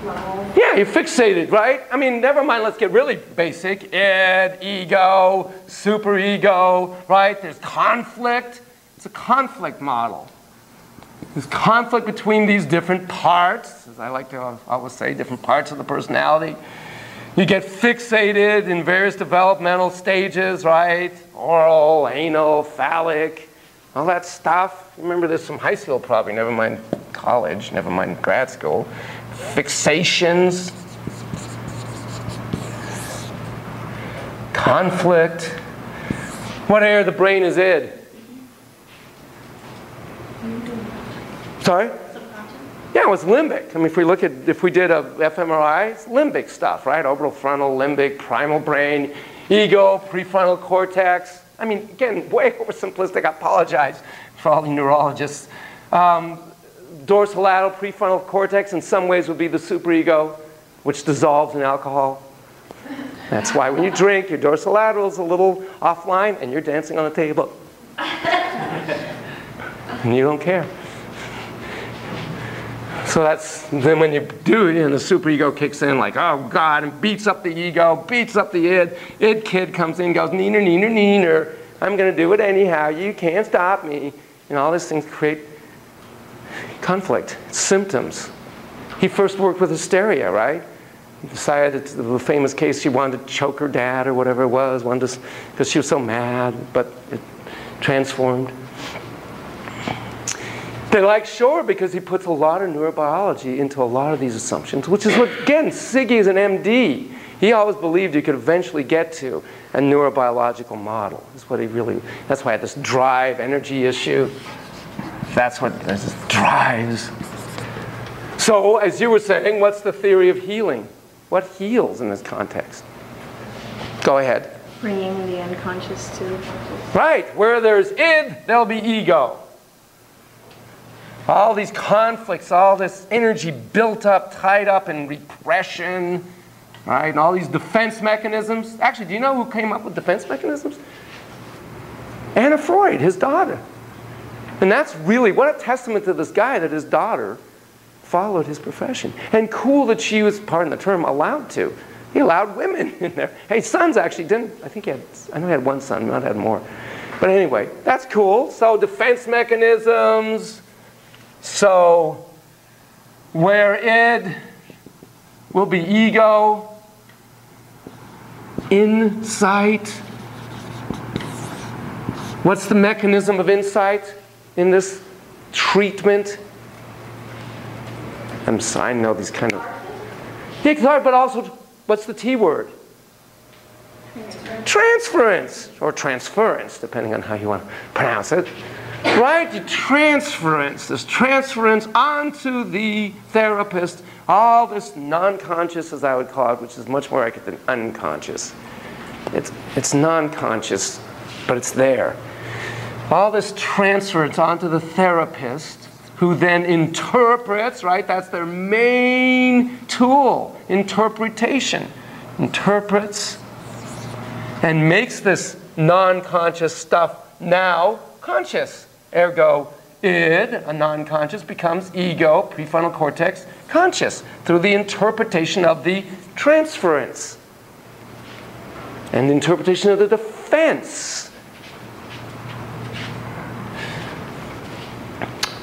levels. Yeah, you're fixated, right? I mean, never mind, let's get really basic. Id, ego, superego, right? There's conflict. It's a conflict model. There's conflict between these different parts, as I like to always say, different parts of the personality. You get fixated in various developmental stages, right? Oral, anal, phallic, all that stuff. Remember this from high school probably, never mind college, never mind grad school. Fixations, conflict. What area of the brain is id? Sorry? Yeah, it was limbic. I mean, if we did a fMRI, it's limbic stuff, right? Orbital frontal, limbic, primal brain, ego, prefrontal cortex. I mean, again, way oversimplistic. I apologize for all the neurologists. Dorsolateral prefrontal cortex in some ways would be the superego, which dissolves in alcohol. That's why when you drink, your dorsolateral is a little offline and you're dancing on the table. And you don't care. So then when you do it, and the superego kicks in like, oh God, and beats up the ego, beats up the id. Id kid comes in and goes, neener, neener, neener. I'm going to do it anyhow. You can't stop me. And all these things create conflict, symptoms. He first worked with hysteria, right? He decided that the famous case she wanted to choke her dad or whatever it was, because she was so mad, but it transformed. They like Shore because he puts a lot of neurobiology into a lot of these assumptions, which is what, again, Siggy is an MD. He always believed you could eventually get to a neurobiological model. That's why I had this drive energy issue. That's what this drives. So, as you were saying, what's the theory of healing? What heals in this context? Go ahead. Bringing the unconscious to the conscious. Right. Where there's id, there'll be ego. All these conflicts, all this energy built up, tied up in repression, right? And all these defense mechanisms. Actually, do you know who came up with defense mechanisms? Anna Freud, his daughter. And that's really, what a testament to this guy that his daughter followed his profession. And cool that she was, pardon the term, allowed to. He allowed women in there. Hey, sons actually didn't, I know he had one son, not had more. But anyway, that's cool. So defense mechanisms. So where id will be ego, insight. What's the mechanism of insight in this treatment? I know these kind of... Yeah, but also, what's the T word? Transference, or transference, depending on how you want to pronounce it. Right? The transference, this transference onto the therapist, all this non-conscious, as I would call it, which is much more accurate than unconscious. It's non-conscious, but it's there. All this transference onto the therapist, who then interprets, right? That's their main tool, interpretation. Interprets and makes this non-conscious stuff now conscious. Ergo, id, a non-conscious, becomes ego, prefrontal cortex, conscious through the interpretation of the transference and the interpretation of the defense.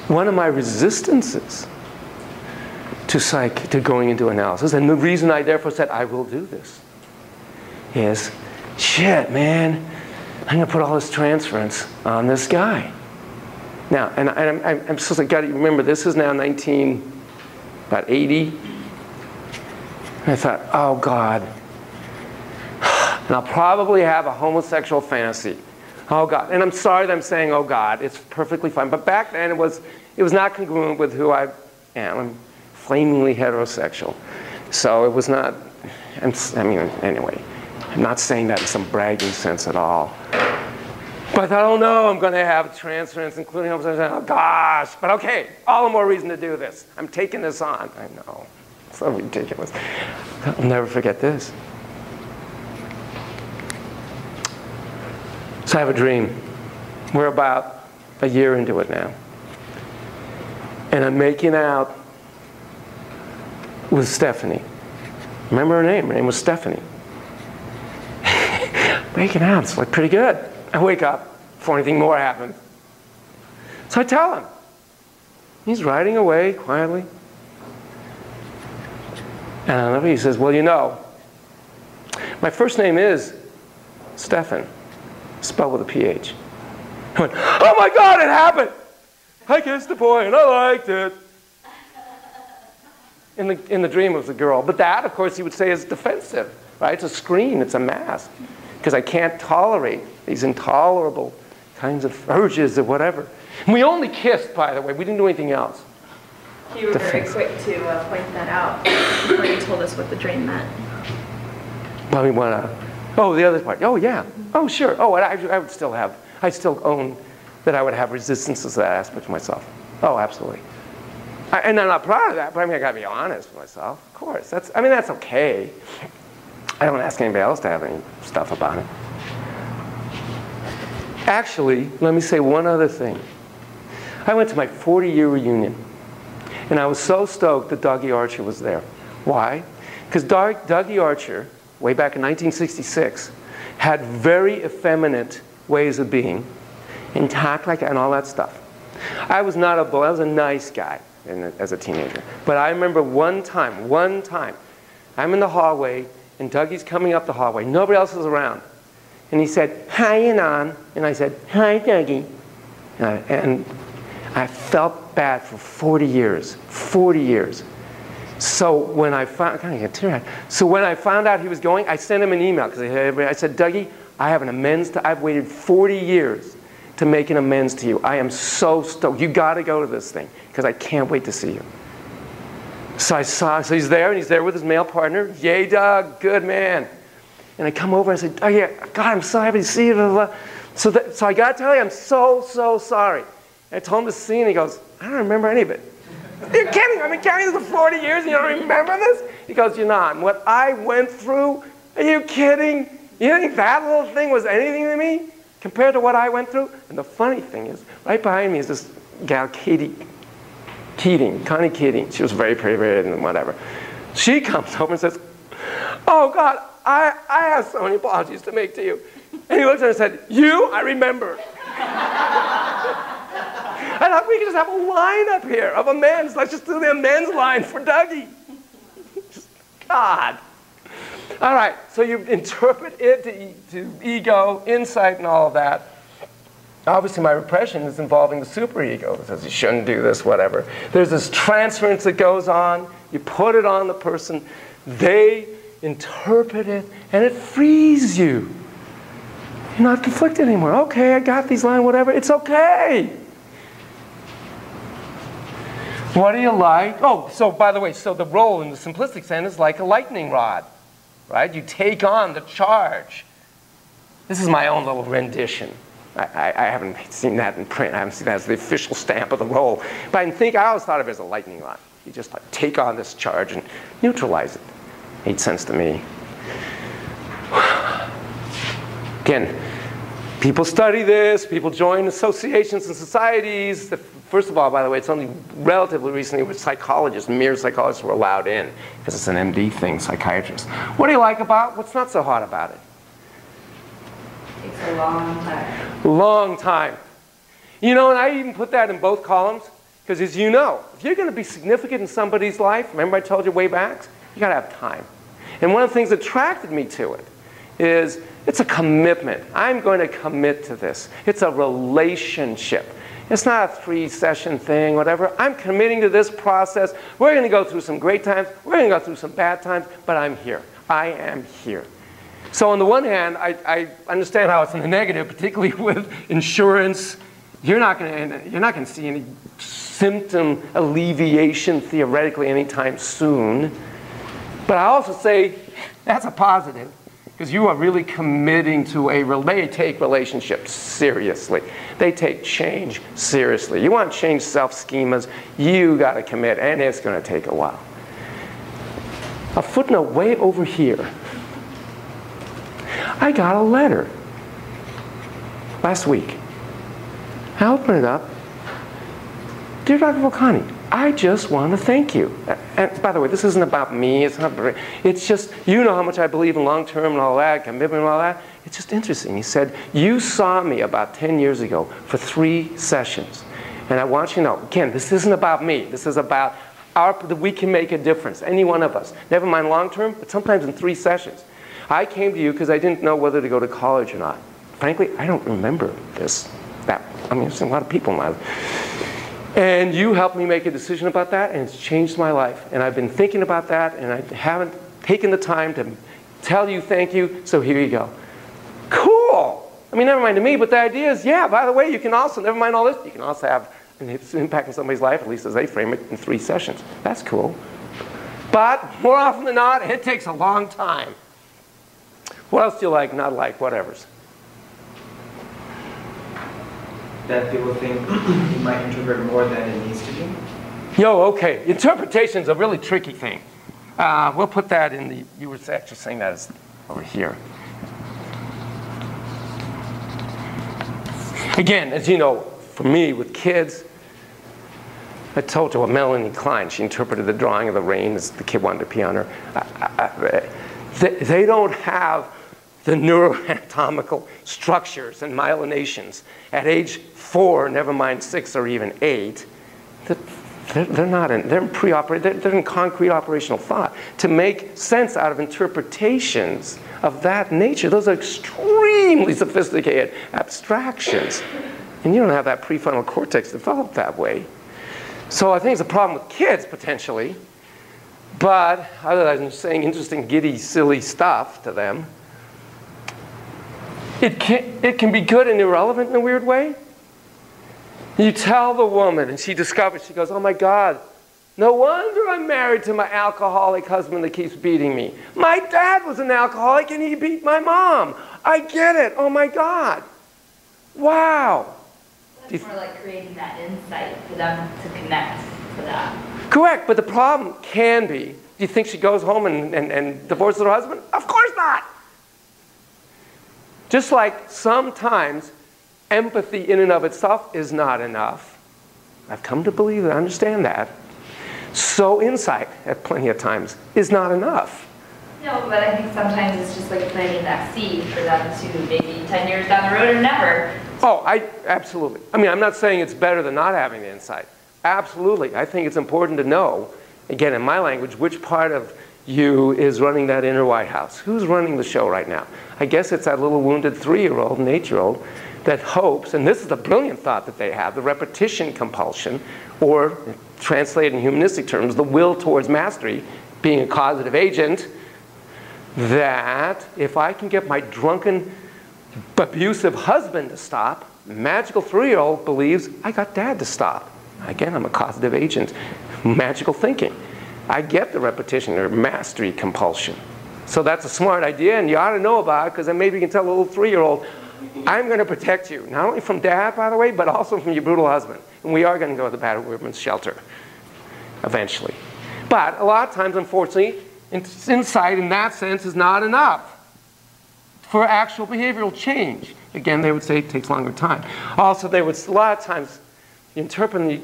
One of my resistances to going into analysis, and the reason I therefore said I will do this, is, shit, man, I'm going to put all this transference on this guy. Now, and I'm supposed to, got to remember, this is now about 80. And I thought, oh God, and I'll probably have a homosexual fantasy. Oh God, and I'm sorry that I'm saying, oh God, it's perfectly fine. But back then it was not congruent with who I am. I'm flamingly heterosexual. So it was not, I mean, anyway, I'm not saying that in some bragging sense at all. But I thought, oh no, I'm going to have transference, including homosexuality. Oh gosh, but okay, all the more reason to do this. I'm taking this on. I know, so ridiculous. I'll never forget this. So I have a dream. We're about a year into it now. And I'm making out with Stephanie. Remember her name? Her name was Stephanie. Making out, it's like pretty good. I wake up before anything more happens. So I tell him. He's riding away quietly. And he says, well, you know, my first name is Stephan, spelled with a PH. I went, oh my God, it happened! I kissed a boy and I liked it. In the dream it was a girl. But that, of course, he would say is defensive, right? It's a screen, it's a mask. Because I can't tolerate these intolerable kinds of urges or whatever. And we only kissed, by the way. We didn't do anything else. You were very quick to point that out before you told us what the dream meant. Well, we want to... Oh, the other part. Oh, yeah. Oh, sure. Oh, I would still have... I still own that I would have resistances to that aspect of myself. Oh, absolutely. And I'm not proud of that, but I mean, I got to be honest with myself. Of course. That's okay. I don't ask anybody else to have any stuff about it. Actually, let me say one other thing. I went to my 40-year reunion, and I was so stoked that Dougie Archer was there. Why? Because Dougie Archer, way back in 1966, had very effeminate ways of being, and talked like that, and all that stuff. I was not a bully. I was a nice guy as a teenager. But I remember one time, I'm in the hallway, and Dougie's coming up the hallway. Nobody else is around. And he said, hi, Yanon. And I said, hi, Dougie. And I felt bad for 40 years. 40 years. So when I found, I get teary-eyed. So when I found out he was going, I sent him an email. Because I said, Dougie, I have an amends I've waited 40 years to make an amends to you. I am so stoked. You got to go to this thing. Because I can't wait to see you. So he's there, and he's there with his male partner. Yay, Doug, good man. And I come over and I say, oh yeah, God, I'm so happy to see you. Blah, blah. So I got to tell you, I'm so sorry. And I told him the scene, and he goes, I don't remember any of it. You're kidding, I've been carrying this for 40 years and you don't remember this? He goes, Yanon, what I went through, are you kidding? You think that little thing was anything to me compared to what I went through? And the funny thing is, right behind me is this gal, Connie Keating. She was very pretty and whatever. She comes over and says, oh God, I have so many apologies to make to you. And he looked at her and said, you? I remember. I thought we could just have a line up here of amends. Let's just do the amends line for Dougie. God. All right, so you interpret it to ego, insight, and all of that. Obviously, my repression is involving the superego. It says you shouldn't do this, whatever. There's this transference that goes on. You put it on the person. They interpret it, and it frees you. You're not conflicted anymore. Okay, I got these lines, whatever. It's okay. What do you like? Oh, so by the way, so the role in the simplistic sense is like a lightning rod, right? You take on the charge. This is my own little rendition. I haven't seen that in print. I haven't seen that as the official stamp of the role. But I always thought of it as a lightning rod. You just like take on this charge and neutralize it. Made sense to me. Again, people study this, people join associations and societies. First of all, by the way, it's only relatively recently where psychologists, mere psychologists were allowed in, because it's an MD thing, psychiatrists. What do you like about, what's not so hot about it? Takes a long time. Long time. You know, and I even put that in both columns, because as you know, if you're going to be significant in somebody's life, remember I told you way back, you got to have time. And one of the things that attracted me to it is it's a commitment. I'm going to commit to this. It's a relationship. It's not a 3-session thing, whatever. I'm committing to this process. We're going to go through some great times. We're going to go through some bad times, but I'm here. I am here. So on the one hand, I understand how it's in the negative, particularly with insurance. You're not going to see any symptom alleviation theoretically anytime soon. But I also say that's a positive, because you are really committing to they take relationships seriously. They take change seriously. You want to change self-schemas, you got to commit, and it's going to take a while. A footnote way over here. I got a letter last week. I opened it up. Dear Dr. Volcani, I just want to thank you. And by the way, this isn't about me. It's just, you know how much I believe in long-term and all that, commitment and all that. It's just interesting. He said, you saw me about 10 years ago for 3 sessions. And I want you to know, again, this isn't about me. This is about that we can make a difference, any one of us. Never mind long-term, but sometimes in 3 sessions. I came to you because I didn't know whether to go to college or not. Frankly, I don't remember this. There's a lot of people in my life. And you helped me make a decision about that, and it's changed my life. And I've been thinking about that, and I haven't taken the time to tell you thank you, so here you go. Cool! I mean, never mind to me, but the idea is, yeah, by the way, you can also, never mind all this, you can also have an impact on somebody's life, at least as they frame it, in 3 sessions. That's cool. But more often than not, it takes a long time. What else do you like, not like, whatevers? That people think you might interpret more than it needs to be? Okay. Interpretation is a really tricky thing. We'll put that in the, you were actually saying that is over here. Again, as you know, for me, with kids, I told you what Melanie Klein, she interpreted the drawing of the rain as the kid wanted to pee on her. They don't have the neuroanatomical structures and myelinations at age 4, never mind 6 or even 8. They're in pre-operative, they're in concrete operational thought. To make sense out of interpretations of that nature, those are extremely sophisticated abstractions. And you don't have that prefrontal cortex developed that way. So I think it's a problem with kids, potentially. But other than saying interesting, giddy, silly stuff to them, it can be good and irrelevant in a weird way. You tell the woman, and she discovers, she goes, oh my God, no wonder I'm married to my alcoholic husband that keeps beating me. My dad was an alcoholic and he beat my mom. I get it. Oh my God. Wow. It's more like creating that insight for them to connect to that. Correct, but the problem can be, do you think she goes home and divorces her husband? Of course not. Just like sometimes empathy in and of itself is not enough. I've come to believe that, understand that. So insight, at plenty of times, is not enough. No, but I think sometimes it's just like planting that seed for them to maybe 10 years down the road or never. Oh, absolutely. I mean, I'm not saying it's better than not having the insight. Absolutely. I think it's important to know, again, in my language, which part of you is running that inner White House. Who's running the show right now? I guess it's that little wounded 3-year-old and 8-year-old that hopes, and this is the brilliant thought that they have, the repetition compulsion, or translated in humanistic terms, the will towards mastery, being a causative agent, that if I can get my drunken, abusive husband to stop, magical 3-year-old believes I got dad to stop. Again, I'm a causative agent. Magical thinking. I get the repetition or mastery compulsion. So that's a smart idea, and you ought to know about it, because then maybe you can tell a little 3-year-old, I'm going to protect you, not only from dad, by the way, but also from your brutal husband. And we are going to go to the battered women's shelter eventually. But a lot of times, unfortunately, insight in that sense is not enough for actual behavioral change. Again, they would say it takes longer time. Also, they would, a lot of times, interpret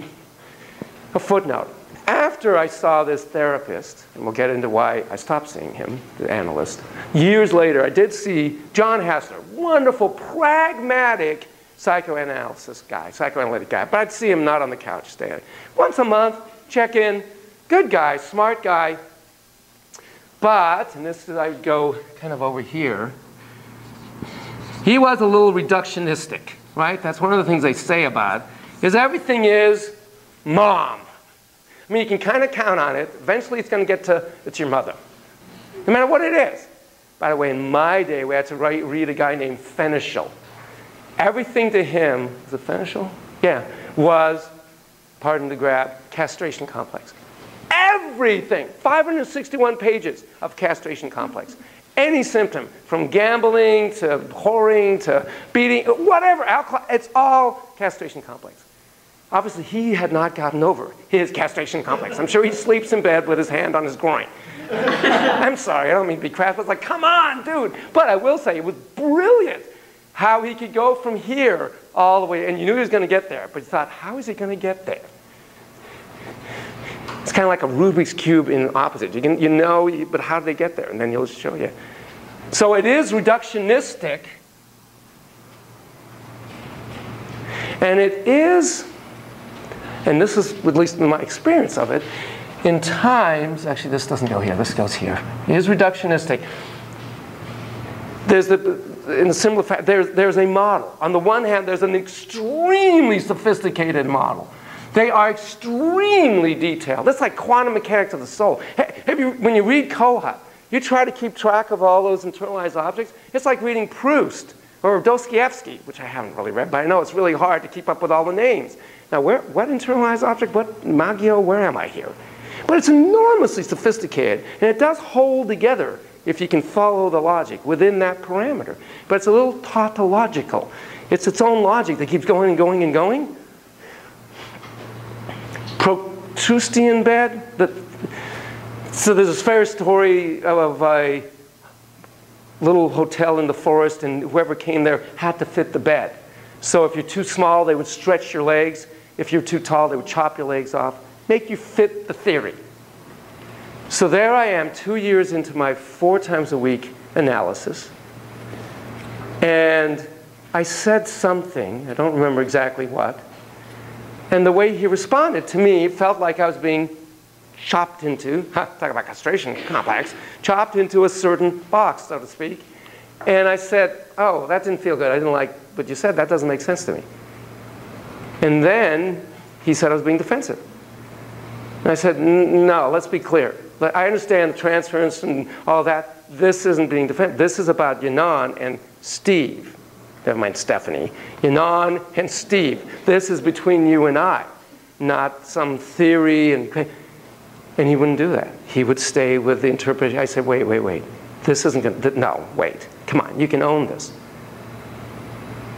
a footnote. After I saw this therapist, and we'll get into why I stopped seeing him, the analyst, years later, I did see John Hassler, wonderful, pragmatic psychoanalysis guy, psychoanalytic guy, but I'd see him not on the couch standing. Once a month, check in, good guy, smart guy, but, and this is, I would go kind of over here, he was a little reductionistic, right? That's one of the things they say about it, is everything is mom. I mean, you can kind of count on it. Eventually, it's going to get to, it's your mother. No matter what it is. By the way, in my day, we had to read a guy named Fenichel. Everything to him, was it Fenichel? Yeah, was, pardon the grab, castration complex. Everything, 561 pages of castration complex. Any symptom, from gambling to whoring to beating, whatever, alcohol, it's all castration complex. Obviously, he had not gotten over his castration complex. I'm sure he sleeps in bed with his hand on his groin. I'm sorry, I don't mean to be crass, but it's like, come on, dude. But I will say, it was brilliant how he could go from here all the way, and you knew he was going to get there, but you thought, how is he going to get there? It's kind of like a Rubik's Cube in opposite. You know, but how do they get there? And then he'll show you. So it is reductionistic, and it is, and this is, at least in my experience of it, in times, actually this doesn't go here, this goes here. It is reductionistic. There's in a similar fact, there's a model. On the one hand, there's an extremely sophisticated model. They are extremely detailed. It's like quantum mechanics of the soul. When you read Kohut, you try to keep track of all those internalized objects. It's like reading Proust or Dostoevsky, which I haven't really read, but I know it's really hard to keep up with all the names. Now, what internalized object, what Maggio, where am I here? But it's enormously sophisticated, and it does hold together if you can follow the logic within that parameter. But it's a little tautological. It's its own logic that keeps going and going and going. Proustian bed. So there's this fair story of a little hotel in the forest, and whoever came there had to fit the bed. So if you're too small, they would stretch your legs. If you're too tall, they would chop your legs off, make you fit the theory. So there I am, 2 years into my 4 times a week analysis. And I said something, I don't remember exactly what. And the way he responded to me, it felt like I was being chopped into, talk about castration complex, chopped into a certain box, so to speak. And I said, oh, that didn't feel good. I didn't like what you said. That doesn't make sense to me. And then he said I was being defensive. And I said, no, let's be clear. I understand the transference and all that. This isn't being defensive. This is about Yanon and Steve. Never mind Stephanie. Yanon and Steve. This is between you and I, not some theory. And he wouldn't do that. He would stay with the interpretation. I said, wait. This isn't going to, no, wait. Come on, you can own this.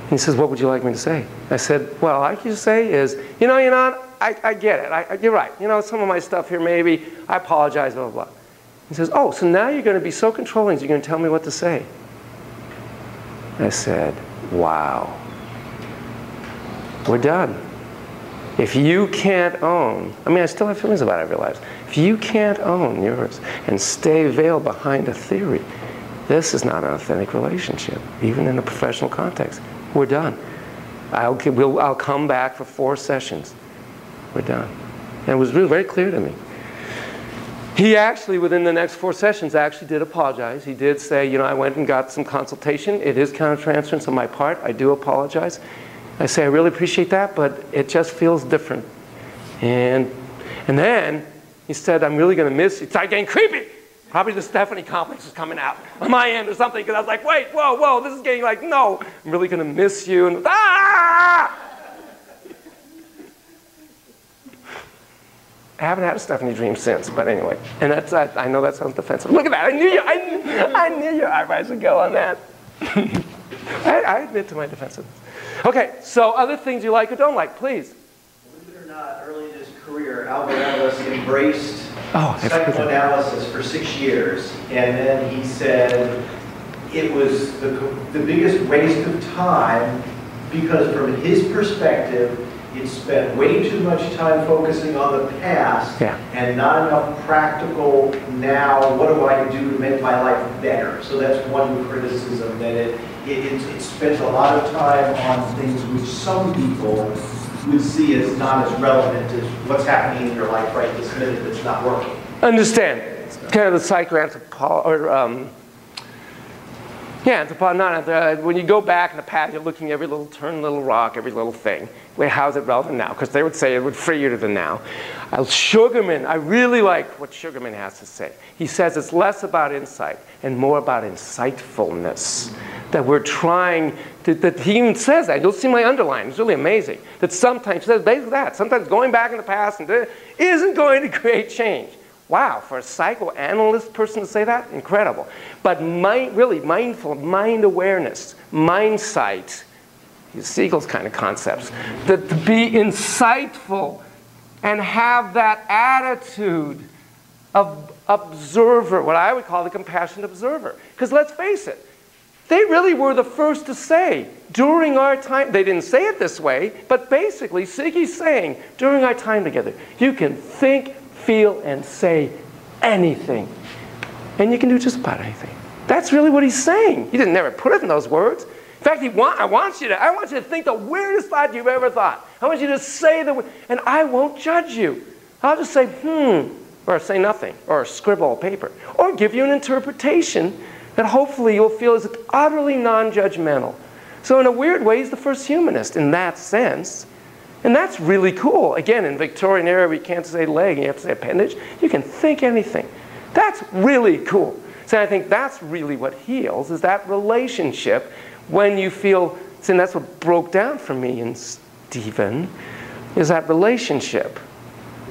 And he says, what would you like me to say? I said, well, all I can say is, you know, Yanon, I get it. You're right. You know, some of my stuff here, maybe. I apologize, blah, blah, blah. He says, oh, so now you're going to be so controlling, you're going to tell me what to say. I said, wow. We're done. If you can't own, I mean, I still have feelings about it, I realize. If you can't own yours and stay veiled behind a theory, this is not an authentic relationship, even in a professional context. We're done. I'll come back for 4 sessions. We're done. And it was really very clear to me. He actually, within the next 4 sessions, actually did apologize. He did say, you know, I went and got some consultation. It is countertransference on my part. I do apologize. I say, I really appreciate that, but it just feels different. And then he said, I'm really going to miss you. It started getting creepy. Probably the Stephanie complex was coming out on my end or something, because I was like, wait, whoa, whoa, this is getting like, no, I'm really going to miss you. And I haven't had a Stephanie dream since, but anyway. And that's, I know that sounds defensive. Look at that. I knew your eyebrows would go on that. I admit to my defensiveness. Okay, so other things you like or don't like, please. Believe it or not, early in his career, Albert Ellis embraced I've heard that. psychoanalysis for 6 years. And then he said it was the biggest waste of time because from his perspective, it spent way too much time focusing on the past and not enough practical now, what do I do to make my life better? So that's one criticism, that it spends a lot of time on things which some people would see as not as relevant as what's happening in your life right this minute that's not working. Understand. Kind of the psychoanthropology, or when you go back in the past, you're looking at every little turn, little rock, every little thing. Wait, how's it relevant now? Because they would say it would free you to the now. Sugarman, I really like what Sugarman has to say. He says it's less about insight and more about insightfulness. That we're trying to, that he even says that. You'll see my underline. It's really amazing. That sometimes, he says basically that. Sometimes going back in the past and isn't going to create change. Wow, for a psychoanalyst person to say that, incredible. But really mindful, mind awareness, mind sight, Siegel's kind of concepts, that to be insightful and have that attitude of observer, what I would call the compassionate observer. Because let's face it, they really were the first to say, during our time, they didn't say it this way, but basically, Siggy's saying, during our time together, you can think, feel, and say anything. And you can do just about anything. That's really what he's saying. He didn't never put it in those words. In fact, I want you to think the weirdest thought you've ever thought. I want you to say and I won't judge you. I'll just say, or say nothing, or scribble on paper, or give you an interpretation that hopefully you'll feel is utterly non-judgmental. So in a weird way, he's the first humanist in that sense. And that's really cool. Again, in Victorian era, we can't say leg, you have to say appendage. You can think anything. That's really cool. So I think that's really what heals, is that relationship when you feel, and that's what broke down for me and Stephen, is that relationship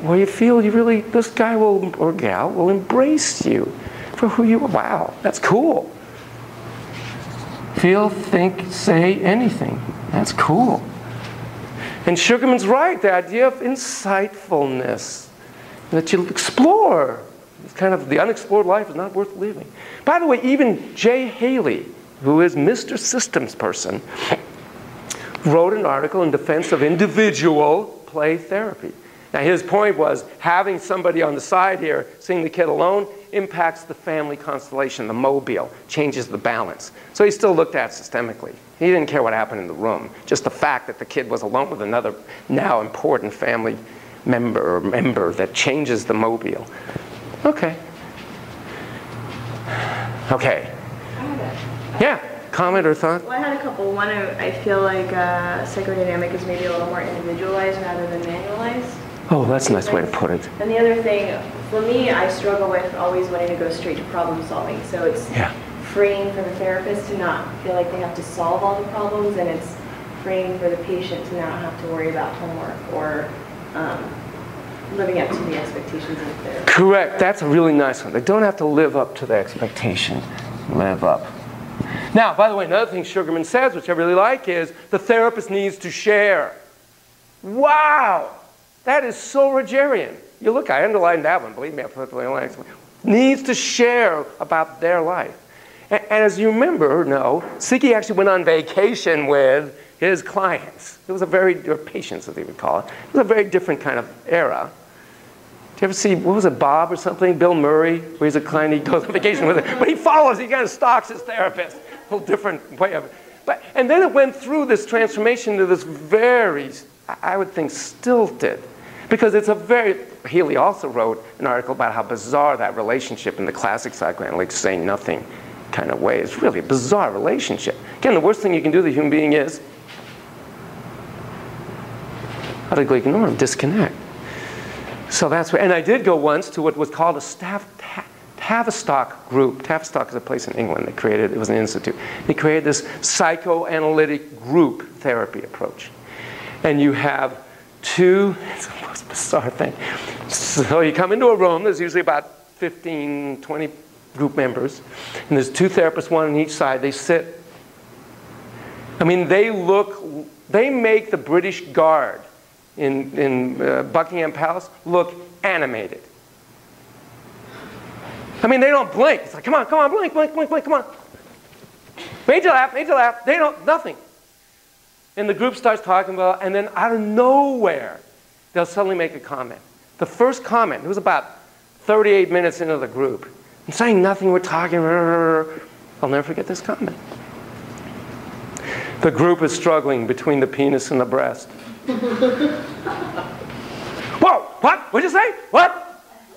where you feel you really, this guy will, or gal will embrace you for who you are. Wow, that's cool. Feel, think, say anything. That's cool. And Sugarman's right, the idea of insightfulness, that you explore. It's kind of the unexplored life is not worth living. By the way, even Jay Haley, who is Mr. Systems person, wrote an article in defense of individual play therapy. Now his point was having somebody on the side here, seeing the kid alone, impacts the family constellation, the mobile, changes the balance. So he still looked at it systemically. He didn't care what happened in the room. Just the fact that the kid was alone with another now important family member that changes the mobile. Okay. Okay. Yeah, comment or thought? Well, I had a couple. One, I feel like psychodynamic is maybe a little more individualized rather than manualized. Oh, that's a nice way to put it. And the other thing, for me, I struggle with always wanting to go straight to problem solving. So it's freeing for the therapist to not feel like they have to solve all the problems, and it's freeing for the patient to not have to worry about homework or living up to the expectations of the therapist. Correct. That's a really nice one. They don't have to live up to the expectation. Live up. Now, by the way, another thing Sugarman says, which I really like, is the therapist needs to share. Wow! That is so Rogerian. You look, I underlined that one. Believe me, I put the line. Needs to share about their life. And as you remember, Siggy actually went on vacation with his clients. It was a very, or patients as they would call it. It was a very different kind of era. Do you ever see, what was it, Bob or something? Bill Murray, where he's a client, he goes on vacation with him. But he follows, he kind of stalks his therapist. A whole different way of it. And then it went through this transformation to this very, I would think, stilted. Because it's a very, Healy also wrote an article about how bizarre that relationship in the classic psychoanalytic saying nothing kind of way. It's really a bizarre relationship. Again, the worst thing you can do to a human being is utterly ignore him, disconnect. So that's where, and I did go once to what was called a Tavistock group. Tavistock is a place in England. They created, it was an institute. They created this psychoanalytic group therapy approach. And you have two, it's the most bizarre thing. So you come into a room, there's usually about 15, 20 group members, and there's two therapists, one on each side. They sit. I mean, they make the British Guard in Buckingham Palace look animated. I mean, they don't blink. It's like, come on, come on, blink, blink, blink, blink, come on. Made you laugh, made you laugh. They don't, nothing. And the group starts talking about, and then out of nowhere, they'll suddenly make a comment. The first comment, it was about 38 minutes into the group. I'm saying nothing, we're talking. I'll never forget this comment. The group is struggling between the penis and the breast. Whoa, what? What'd you say? What?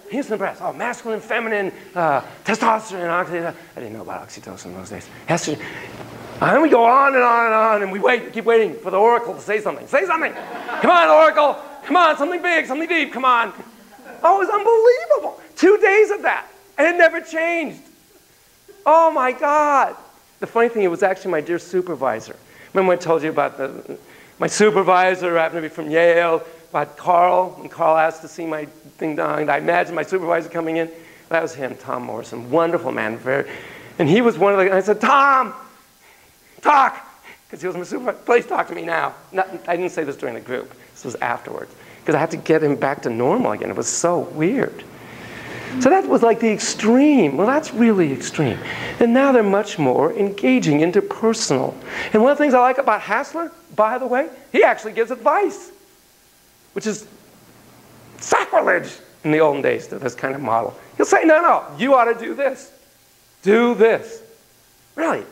Penis and breast. Oh, masculine, feminine, testosterone, oxytocin. I didn't know about oxytocin in those days. Estrogen. And we go on and on and on, and we wait, keep waiting for the oracle to say something. Say something. Come on, oracle. Come on, something big, something deep. Come on. Oh, it was unbelievable. 2 days of that, and it never changed. Oh my God. The funny thing, it was actually my dear supervisor. Remember when I told you about my supervisor happened to be from Yale, about Carl, when Carl asked to see my thing done. I imagined my supervisor coming in. That was him, Tom Morrison. Wonderful man. And he was one of the, I said, Tom, talk. Because he was my supervisor. Please talk to me now. I didn't say this during the group. This was afterwards. Because I had to get him back to normal again. It was so weird. So that was like the extreme. Well, that's really extreme. And now they're much more engaging, interpersonal. And one of the things I like about Hassler, by the way, he actually gives advice, which is sacrilege in the olden days to this kind of model. He'll say, no, no, you ought to do this. Do this. Really?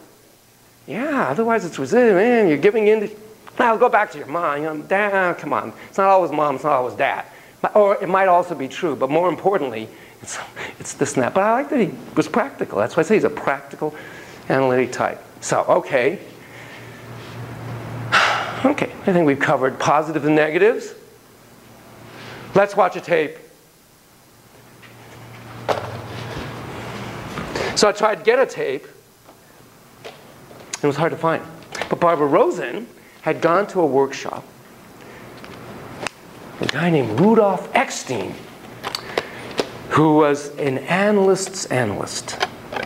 Yeah, otherwise it's resisting, man, you're giving in to, now go back to your mom, you know, dad, come on. It's not always mom, it's not always dad. Or it might also be true, but more importantly, it's this and that. But I like that he was practical. That's why I say he's a practical analytic type. So, okay. Okay, I think we've covered positives and negatives. Let's watch a tape. So I tried to get a tape. It was hard to find. But Barbara Rosen had gone to a workshop. A guy named Rudolf Eckstein, who was an analyst's analyst.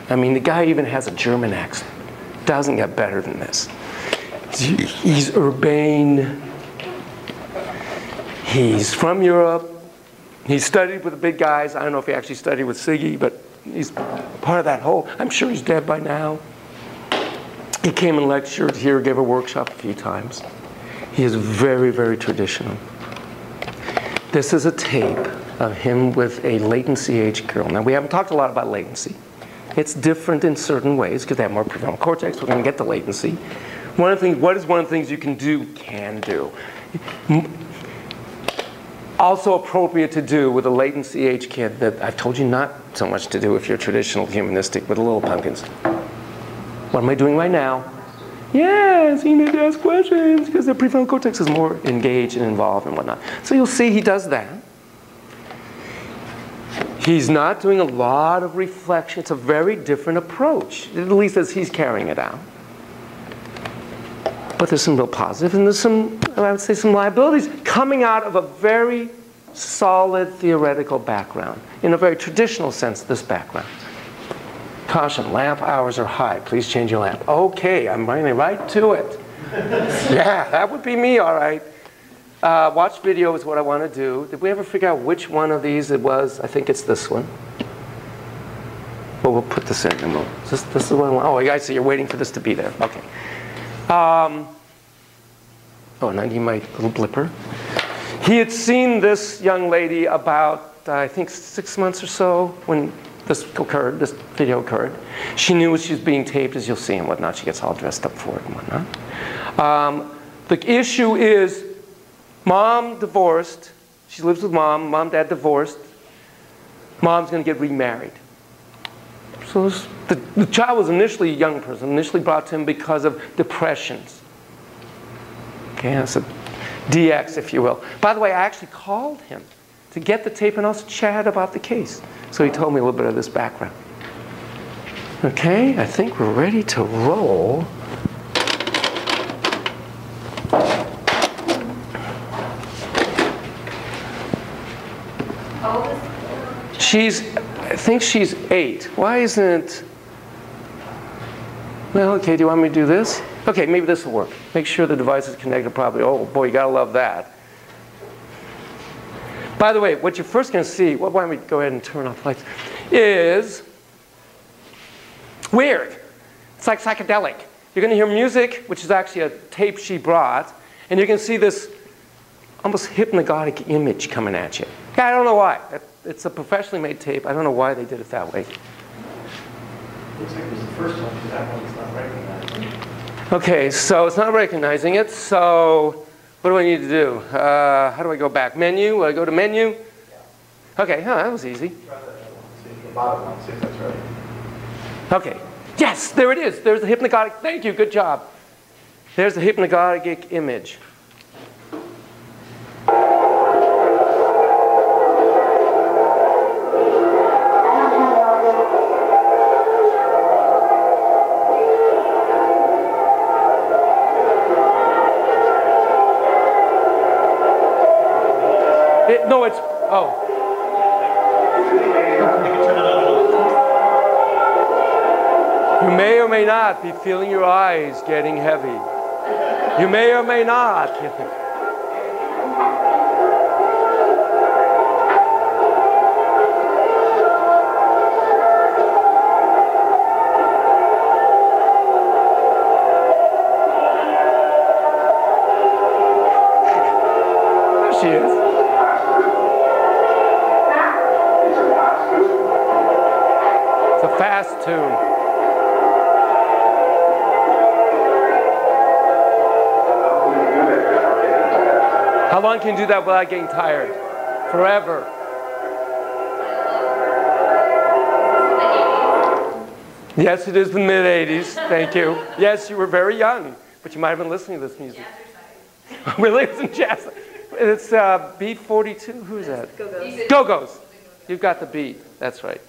I mean, the guy even has a German accent. Doesn't get better than this. He's urbane. He's from Europe. He studied with the big guys. I don't know if he actually studied with Siggy, but he's part of that whole, I'm sure he's dead by now. He came and lectured here, gave a workshop a few times. He is very, very traditional. This is a tape of him with a latency age girl. Now, we haven't talked a lot about latency. It's different in certain ways because they have more prefrontal cortex. We're going to get to latency. One of the things, what is one of the things you can do? Also appropriate to do with a latency age kid that I've told you not so much to do if you're traditional humanistic with the little pumpkins. What am I doing right now? Yes, you need to ask questions because the prefrontal cortex is more engaged and involved and whatnot. So you'll see he does that. He's not doing a lot of reflection. It's a very different approach, at least as he's carrying it out. But there's some real positives and there's some, I would say, some liabilities coming out of a very solid theoretical background, in a very traditional sense, this background. Caution, lamp hours are high. Please change your lamp. Okay, I'm running right to it. Yeah, that would be me, all right. Watch video is what I want to do. Did we ever figure out which one of these it was? I think it's this one. Well, we'll put this in. And we'll, this is what I want. Oh, I see you're waiting for this to be there. Okay. Oh, and I need my little blipper. He had seen this young lady about, I think, 6 months or so when this video occurred. She knew she was being taped, as you'll see, and whatnot. She gets all dressed up for it and whatnot. The issue is, mom divorced, She lives with mom. Mom, dad divorced. Mom's going to get remarried. So the child was initially a young person, initially brought to him because of depressions. Okay, that's a DX, if you will. By the way, I actually called him to get the tape and also chat about the case. So he told me a little bit of this background. Okay, I think we're ready to roll. I think she's 8. Why isn't it? Well, okay, do you want me to do this? Okay, maybe this will work. Make sure the device is connected properly. Oh boy, you gotta love that. By the way, what you're first gonna see, why don't we go ahead and turn off the lights, is weird. It's like psychedelic. You're gonna hear music, which is actually a tape she brought, and you're gonna see this almost hypnagogic image coming at you. Yeah, I don't know why. It's a professionally made tape. I don't know why they did it that way. Looks like it was the first one, because that one's not recognizing. Okay, so it's not recognizing it. So what do I need to do? How do I go back? Menu? I go to menu? Okay, that was easy. Try the bottom one, see if that's right. Okay. Yes, there it is. There's the hypnagogic. Thank you. Good job. There's the hypnagogic image. No, it's, oh. You may or may not be feeling your eyes getting heavy. You may or may not. There she is. It's a fast tune. How long can you do that without getting tired? Forever. Yes, it is the mid-'80s. Thank you. Yes, you were very young, but you might have been listening to this music. Really? It was in jazz. It's beat 42. Who is that? Go-Go's. Go-Go's. You've got the beat. That's right.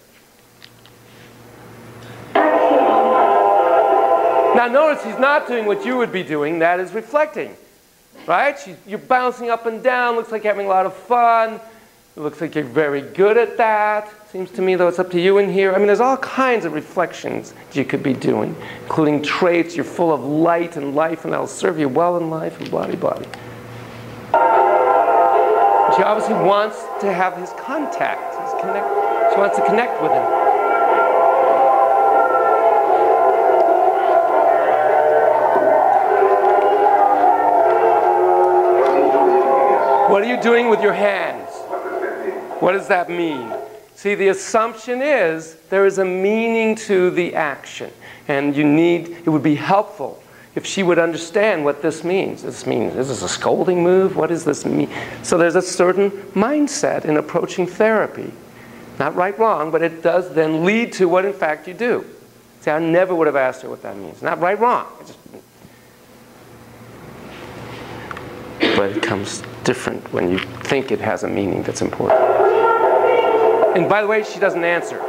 Now notice he's not doing what you would be doing. That is reflecting. Right? You're bouncing up and down. Looks like you're having a lot of fun. It looks like you're very good at that. Seems to me, though, it's up to you in here. I mean, there's all kinds of reflections you could be doing, including traits. You're full of light and life, and that'll serve you well in life and body. She obviously wants to have his contact. She wants to connect with him. What are you doing with your hands? What does that mean? See, the assumption is there is a meaning to the action. And it would be helpful if she would understand what this means. Is this a scolding move? What does this mean? So there's a certain mindset in approaching therapy. Not right, wrong, but it does then lead to what in fact you do. See, I never would have asked her what that means. Not right, wrong. But it comes different when you think it has a meaning that's important. And by the way, she doesn't answer.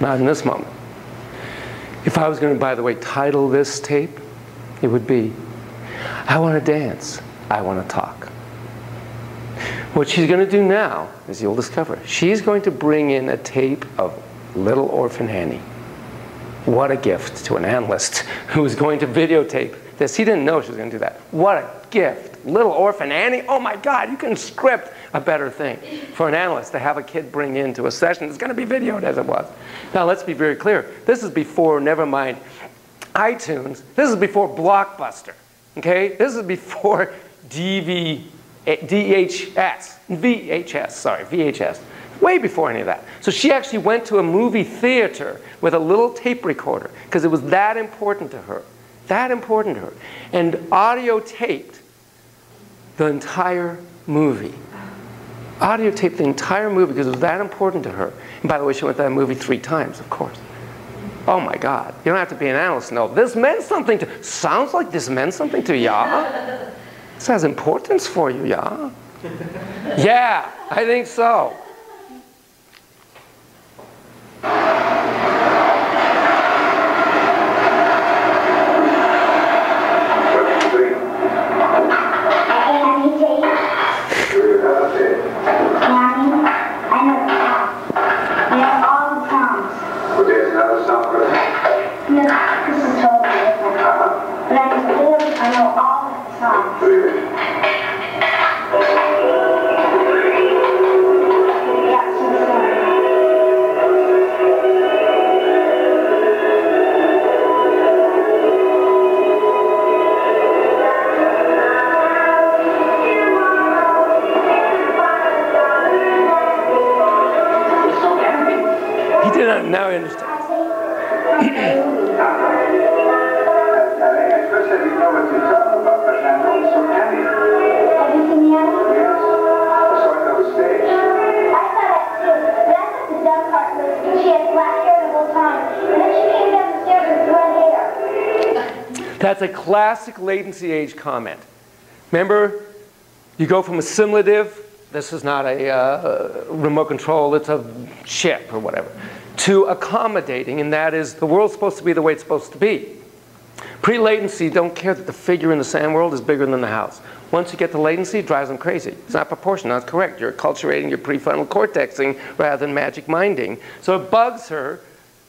not in this moment. If I was going to, by the way, title this tape, it would be, I want to dance, I want to talk. What she's going to do now, as you'll discover, she's going to bring in a tape of Little Orphan Annie. What a gift to an analyst who was going to videotape this. He didn't know she was going to do that. What a gift. Little Orphan Annie. Oh my God, you can script a better thing for an analyst to have a kid bring into a session that's going to be videoed as it was. Now let's be very clear. This is before, never mind iTunes. This is before Blockbuster. Okay? This is before VHS. Way before any of that. So she actually went to a movie theater with a little tape recorder because it was that important to her. That important to her. And audio taped the entire movie. Audio taped the entire movie because it was that important to her. And by the way, she went to that movie 3 times, of course. Oh my God. You don't have to be an analyst to know. This meant something to, sounds like this meant something to ya. This has importance for you, ya. Yeah, I think so. Now I understand. That's a classic latency age comment. Remember, you go from assimilative, this is not a remote control, it's a chip or whatever, to accommodating, and that is the world's supposed to be the way it's supposed to be. Pre-latency don't care that the figure in the sand world is bigger than the house. Once you get to latency, it drives them crazy. It's not proportional, not correct. You're acculturating, you're prefrontal cortexing rather than magic minding. So it bugs her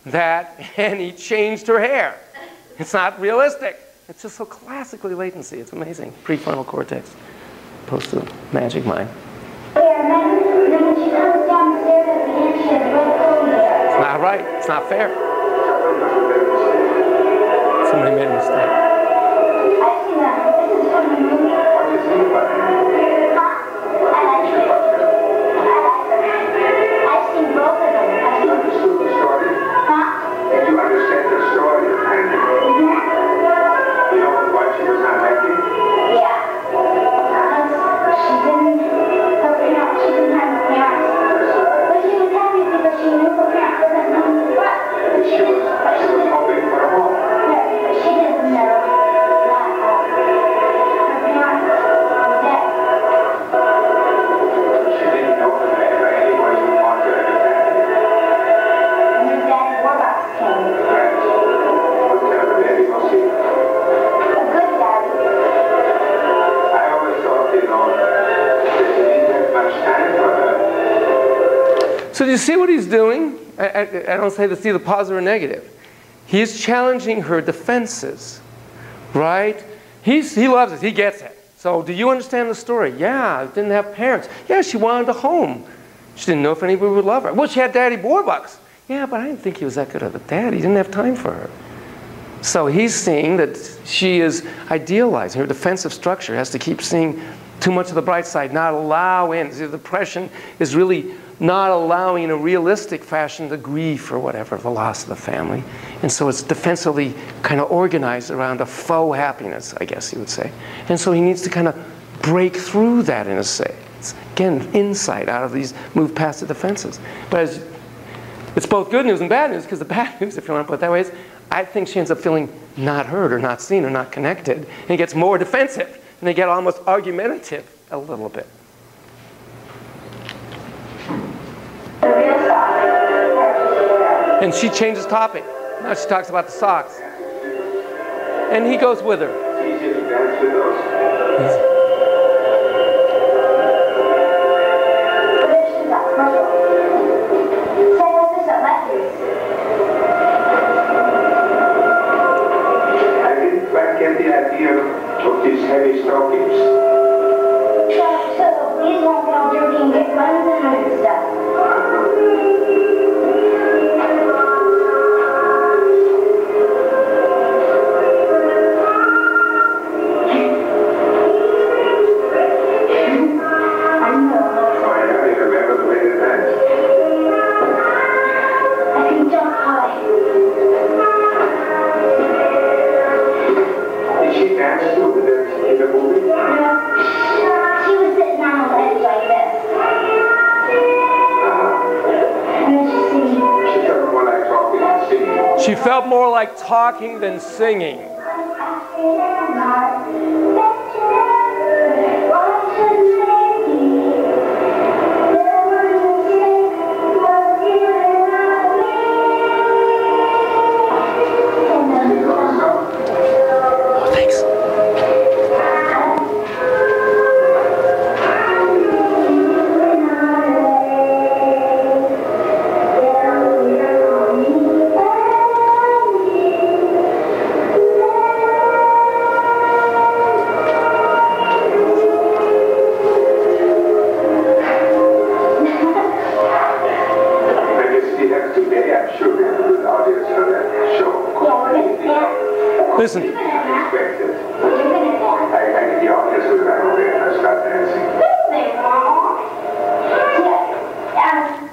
that Annie changed her hair. It's not realistic. It's just so classically latency. It's amazing. Prefrontal cortex opposed to magic mind. It's not right. It's not fair. Somebody made a mistake. So do you see what he's doing? I don't say this either positive or negative. He's challenging her defenses, right? He loves it. He gets it. So do you understand the story? Yeah, didn't have parents. Yeah, she wanted a home. She didn't know if anybody would love her. Well, she had Daddy Warbucks. Yeah, but I didn't think he was that good of a dad. He didn't have time for her. So he's seeing that she is idealizing. Her defensive structure has to keep seeing too much of the bright side, not allow in. The depression is really not allowing in a realistic fashion the grief or whatever, the loss of the family. And so it's defensively kind of organized around a faux happiness, I guess you would say. And so he needs to kind of break through that in a sense. Again, insight out of these, move past the defenses. But it's both good news and bad news, because the bad news, if you want to put it that way, is I think she ends up feeling not heard or not seen or not connected. And it gets more defensive. And they get almost argumentative a little bit. And she changes topic. Now she talks about the socks. And he goes with her. I didn't quite get the idea of these heavy stockings. So these won't be all dirty and get runs and stuff. She felt more like talking than singing. Oh, thanks. Listen.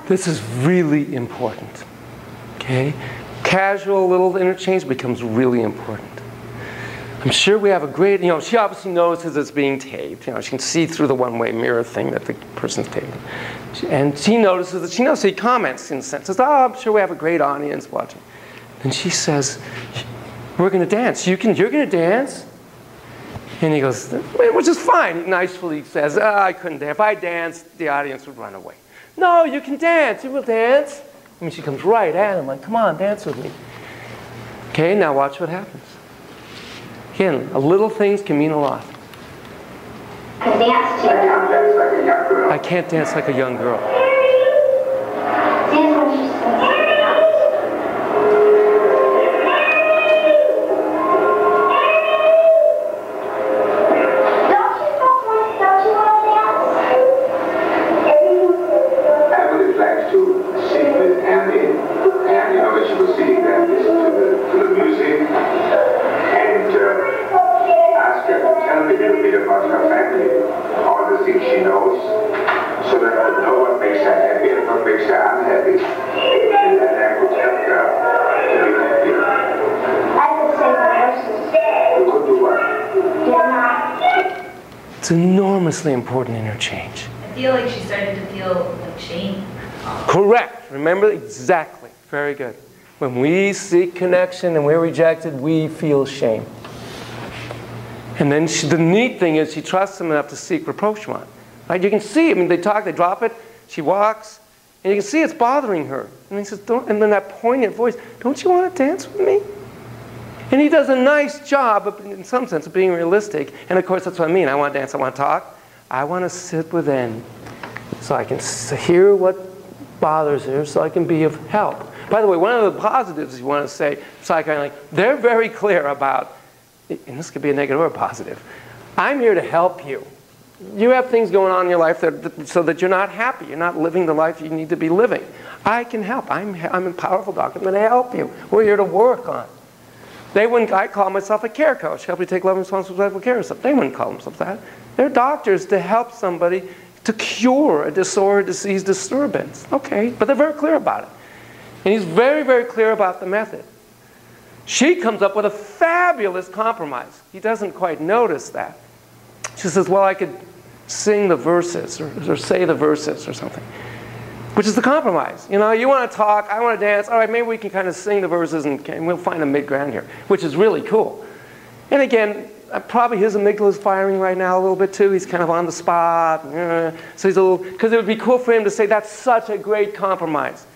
This is really important, okay? Casual little interchange becomes really important. I'm sure we have a great, she obviously notices it's being taped. She can see through the one-way mirror thing that the person's taping. And she notices that, he comments in a sense, says, oh, I'm sure we have a great audience watching. And she says, we're going to dance. You're going to dance? And he goes, which is fine. He nicely says, I couldn't dance. If I danced, the audience would run away. No, you can dance. You will dance. I mean, she comes right at him like, come on, dance with me. Okay, now watch what happens. Again, little things can mean a lot. I can't dance like a young girl. It's enormously important interchange. I feel like she started to feel like shame. Correct. Remember exactly. Very good. When we seek connection and we're rejected, we feel shame. And then the neat thing is she trusts him enough to seek rapprochement. Right? You can see, they talk, they drop it, she walks, and you can see it's bothering her. And he says, and then that poignant voice, don't you want to dance with me? And he does a nice job, in some sense, of being realistic. And of course, that's what I mean. I want to dance, I want to talk. I want to sit within so I can hear what bothers her, so I can be of help. By the way, one of the positives you want to say, psychoanalytic, they're very clear about, and this could be a negative or a positive, I'm here to help you. You have things going on in your life so that you're not happy. You're not living the life you need to be living. I can help. I'm a powerful doctor. I'm going to help you. We're here to work on. I call myself a care coach, help you take love and responsibility for care and stuff. They wouldn't call themselves that. They're doctors to help somebody to cure a disorder, disease, disturbance. Okay, but they're very clear about it. And he's very, very clear about the method. She comes up with a fabulous compromise. He doesn't quite notice that. She says, well, I could sing the verses or say the verses or something. Which is the compromise. You want to talk, I want to dance, all right, maybe we can kind of sing the verses and we'll find a mid-ground here, which is really cool. And again, probably his amygdala is firing right now a little bit too. He's kind of on the spot. So he's a little, because it would be cool for him to say, that's such a great compromise.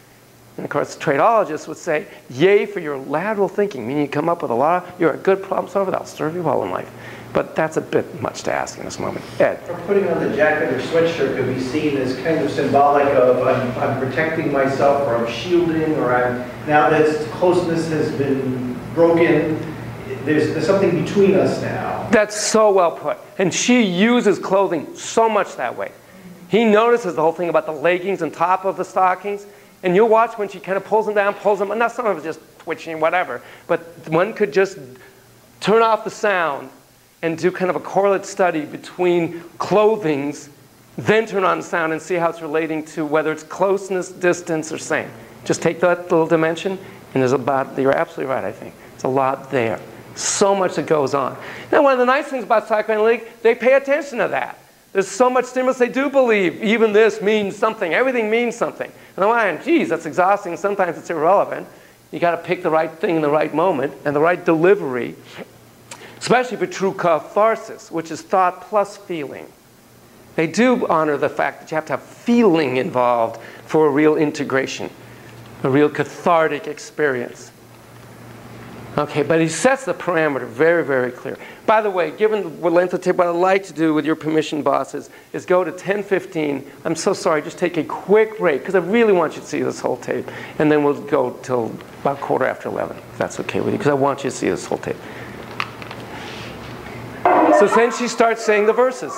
And of course, tradologists would say, yay for your lateral thinking, meaning you come up with a lot, you're a good problem solver, that'll serve you well in life. But that's a bit much to ask in this moment. Ed? Or putting on the jacket or sweatshirt could be seen as kind of symbolic of I'm protecting myself, or I'm shielding, or now that closeness has been broken, there's something between us now. That's so well put. And she uses clothing so much that way. He notices the whole thing about the leggings on top of the stockings. And you'll watch when she kind of pulls them down, pulls them, and now some of it's just twitching, whatever. But one could just turn off the sound and do kind of a correlate study between clothings, then turn on the sound and see how it's relating to whether it's closeness, distance, or same. Just take that little dimension, and there's about, you're absolutely right, I think. It's a lot there. So much that goes on. Now, one of the nice things about Psychoanalytic, they pay attention to that. There's so much stimulus, they do believe even this means something. Everything means something. And I'm like, geez, that's exhausting. Sometimes it's irrelevant. You got to pick the right thing in the right moment and the right delivery, especially for true catharsis, which is thought plus feeling. They do honor the fact that you have to have feeling involved for a real integration, a real cathartic experience. Okay, but he sets the parameter very, very clear. By the way, given the length of tape, what I'd like to do, with your permission, bosses, is go to 10:15. I'm so sorry, just take a quick break, because I really want you to see this whole tape. And then we'll go till about 11:15, if that's okay with you, because I want you to see this whole tape. So then she starts saying the verses.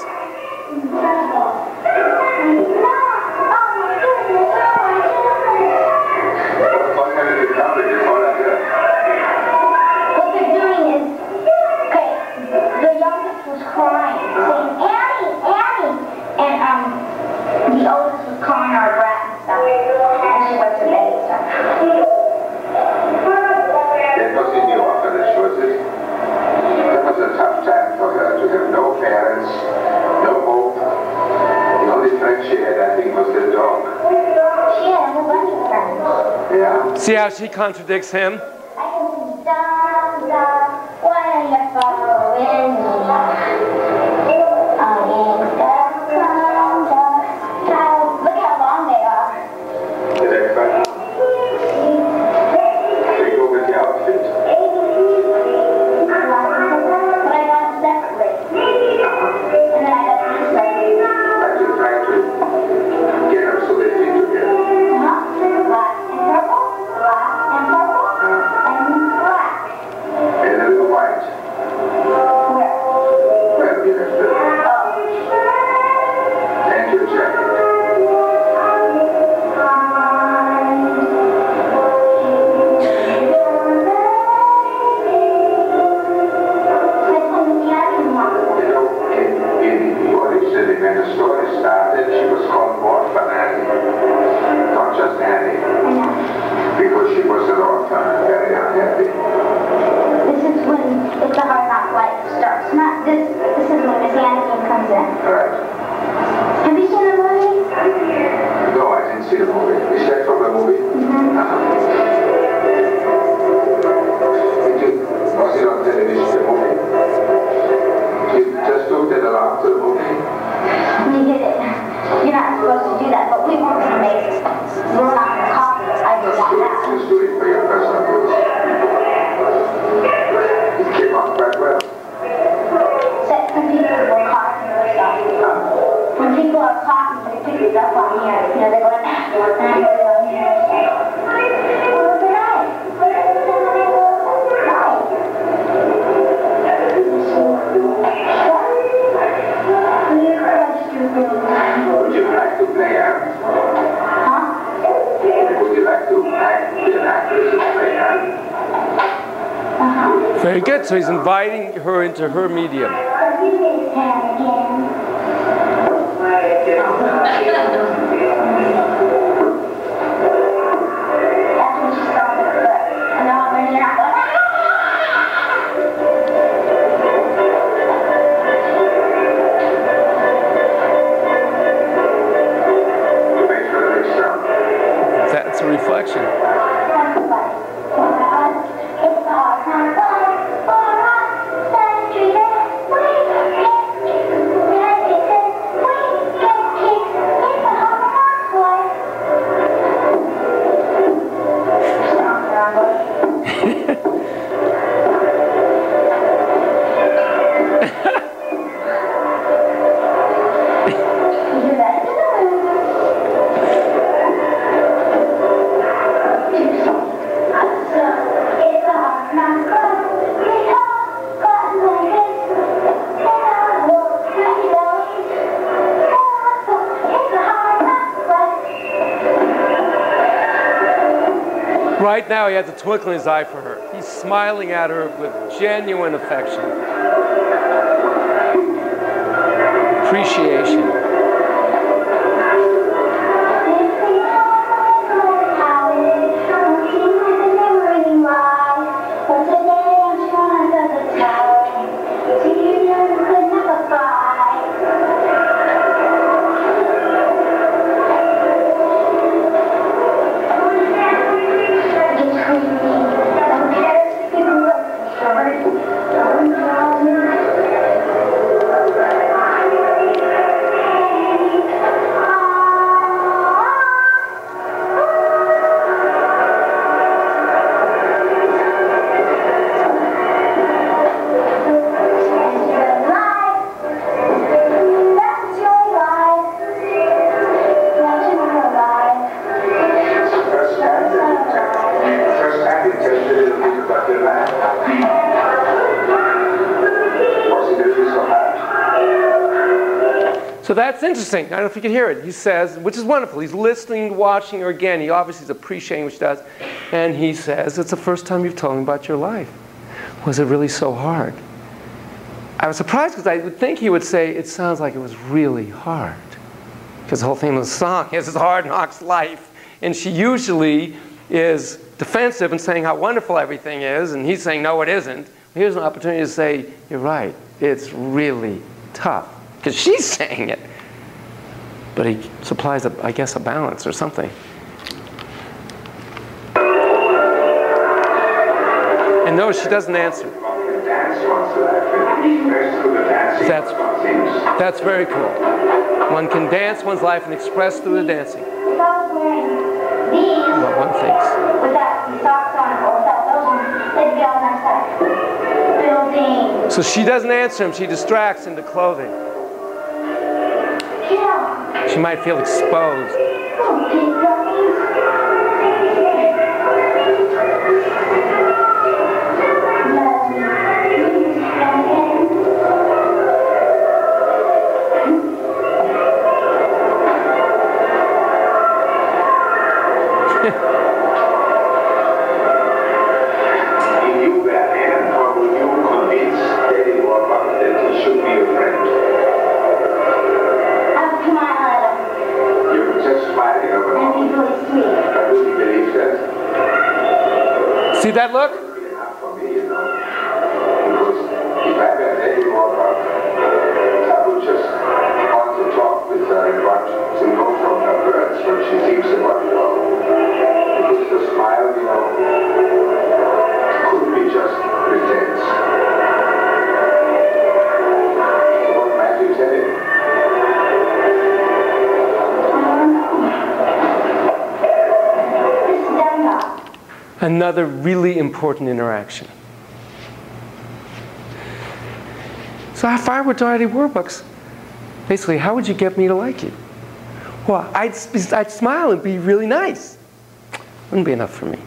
The oldest was calling her a brat and stuff, and she went to bed and stuff. That was in the orphanage, was it? That was a tough time for her, to have no parents, no hope. The only friend she had, I think, was the dog. She had a whole bunch of friends. Yeah. See how she contradicts him? Why are you following me? Very good. So he's inviting her into her medium. That's a reflection. Right now, he has a twinkle in his eye for her. He's smiling at her with genuine affection. Appreciation. So that's interesting. I don't know if you can hear it. He says, which is wonderful. He's listening, watching her again. He obviously is appreciating what she does. And he says, it's the first time you've told me about your life. Was it really so hard? I was surprised because I would think he would say, it sounds like it was really hard. Because the whole theme of the song is it's hard knocks life. And she usually is defensive and saying how wonderful everything is. And he's saying, no, it isn't. Here's an opportunity to say, you're right. It's really tough. Because she's saying it. But he supplies, I guess, a balance or something. And notice she doesn't answer. That's very cool. One can dance one's life and express through the dancing. What one thinks. So she doesn't answer him. She distracts into clothing. She might feel exposed. See that look? If I had any more about her, I would just want to talk with her and want to know from her words what she thinks about it all. Because the smile, could be just pretense. What might you say? Another really important interaction. So if I were to write workbooks, basically, how would you get me to like you? Well, I'd smile and be really nice. Wouldn't be enough for me.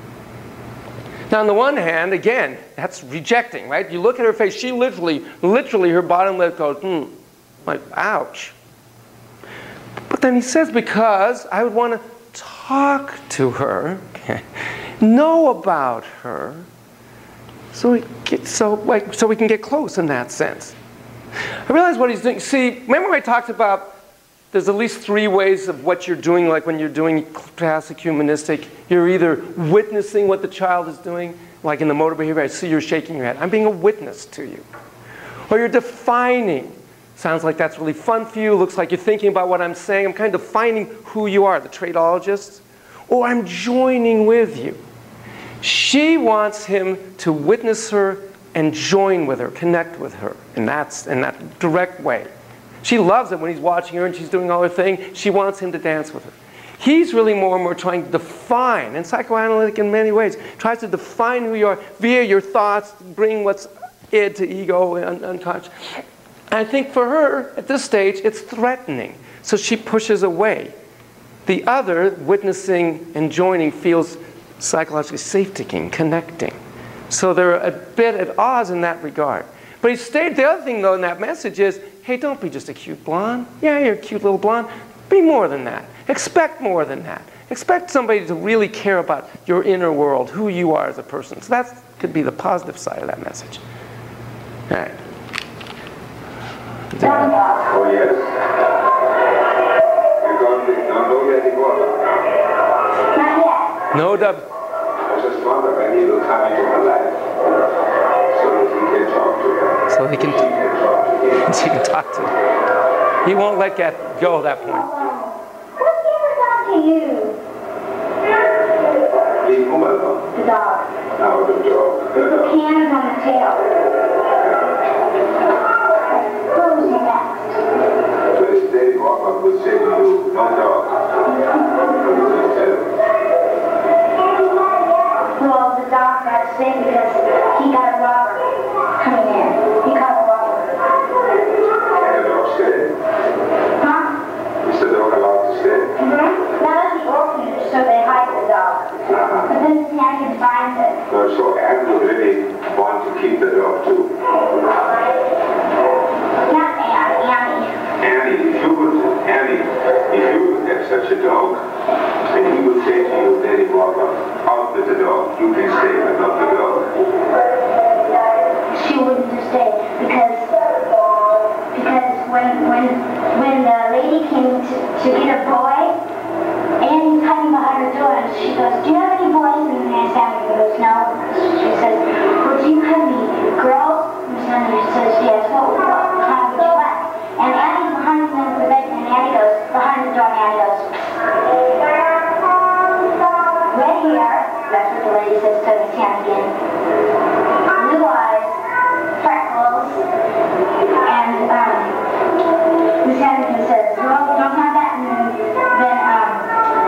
Now, on the one hand, again, that's rejecting, right? You look at her face, she literally, her bottom lip goes, like, ouch. But then he says, because I would want to talk to her, know about her, so we can get close in that sense. I realize what he's doing. See, remember I talked about there's at least 3 ways of what you're doing, like when you're doing classic humanistic. You're either witnessing what the child is doing, like in the motor behavior, I see you're shaking your head. I'm being a witness to you. Or you're defining. Sounds like that's really fun for you. Looks like you're thinking about what I'm saying. I'm kind of defining who you are, the traitologist. Or I'm joining with you. She wants him to witness her and join with her, connect with her, and that's in that direct way. She loves it when he's watching her and she's doing all her thing. She wants him to dance with her. He's really more and more trying to define, and psychoanalytic in many ways, tries to define who you are via your thoughts, bring what's id to ego and unconscious. And I think for her, at this stage, it's threatening. So she pushes away. The other, witnessing and joining, feels psychologically safe-taking, connecting. So they're a bit at odds in that regard. But he stayed, the other thing though in that message is, hey, don't be just a cute blonde. Yeah, you're a cute little blonde. Be more than that. Expect more than that. Expect somebody to really care about your inner world, who you are as a person. So that could be the positive side of that message. All right. Oh, yes. You're going to know that anymore? Not yet. No I just wonder when he will come into her life so that he can talk to her. So he can talk to her. He won't let go at that point. What came about to you? Leave him alone. The dog. Now the dog. The can is on the tail. Who's next? But his daddy Walker would say to you, no dog. Well, the dog got sick because he got a robber coming in. He caught a robber. And the dog stayed? Huh? Is the dog allowed to stay? Not at the orphanage, so they hide the dog. But then Santa finds it. No, so Anne would really want to keep the dog too. Not Anne, Annie. Annie, if you would have such a dog, and he would say to you, Daddy Walker, out with the dog, you can stay, but not the dog. She wouldn't just stay because when the lady came to get her boy, Annie was hiding behind her door and she goes, do you have any boys? And Aunt Sammy goes, no. She says, well, do you have any girls? And Sammy says, yes. What kind would you like? And Annie's behind the bed and Annie goes, behind the door and Annie goes, red hair, that's what the lady says to Miss Hannigan, blue eyes, freckles, and Miss Hannigan says, well, don't have that. And then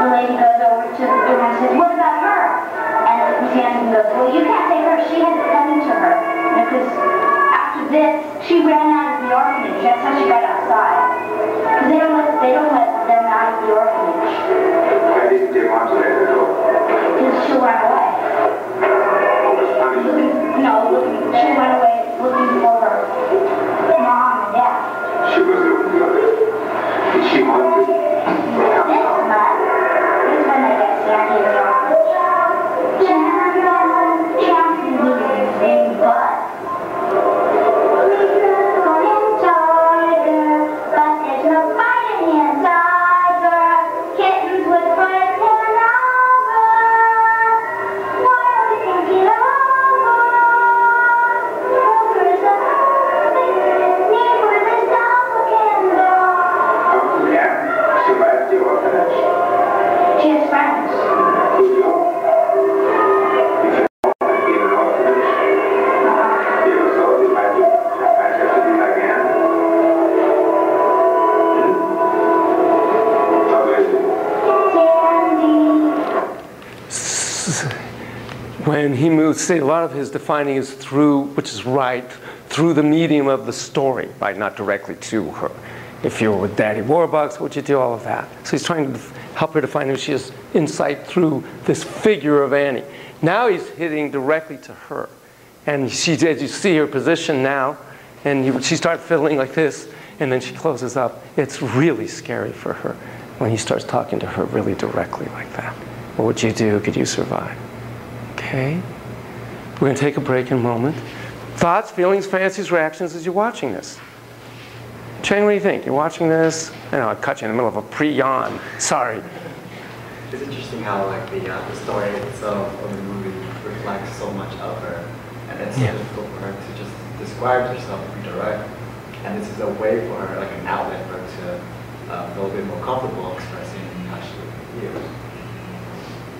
the lady goes over to the room and says, what about her? And Miss Hannigan goes, well, you can't take her. She hasn't come into her. Because after this, she ran out of the orphanage. That's how she got outside. Because they don't let them out of the orphanage. Why didn't they want to let her go? Because she ran away. She went away looking for her mom and dad. She was looking for it. Did she want to come out? This one I guess Sandy is on. Champion big butt. But there's no fighting inside her. Kittens with friends and over. Why are we thinking over? She has friends. When he moves, see, a lot of his defining is through, which is right, through the medium of the story, right, not directly to her. If you were with Daddy Warbucks, would you do all of that? So he's trying to help her define who she is, insight through this figure of Annie. Now he's hitting directly to her. And she, as you see her position now, and she starts fiddling like this, and then she closes up. It's really scary for her when he starts talking to her really directly like that. What would you do? Could you survive? Okay. We're going to take a break in a moment. Thoughts, feelings, fancies, reactions as you're watching this. Chang, what do you think? You're watching this? I know I cut you in the middle of a pre-yawn. Sorry. It's interesting how like the story itself of the movie reflects so much of her, and it's so difficult for her to just describe herself and be direct. And this is a way for her, like an outlet for her to feel a bit more comfortable expressing how she feels.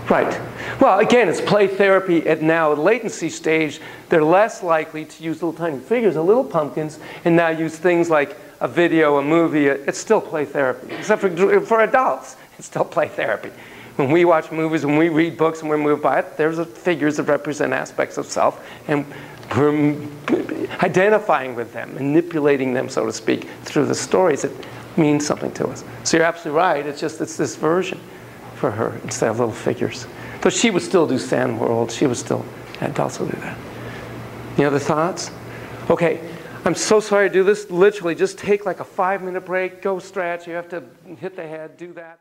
Right. Well, again, it's play therapy at now, at latency stage. They're less likely to use little tiny figures, the little pumpkins, and now use things like a video, a movie. It's still play therapy. Except for adults, it's still play therapy. When we watch movies, when we read books and we're moved by it, there's figures that represent aspects of self, and we're identifying with them, manipulating them, so to speak, through the stories that mean something to us. So you're absolutely right. It's this version for her instead of little figures. But she would still do Sand World. She would still, and also do that. Any other thoughts? Okay, I'm so sorry to do this. Literally, just take like a 5-minute break, go stretch. You have to hit the head, do that.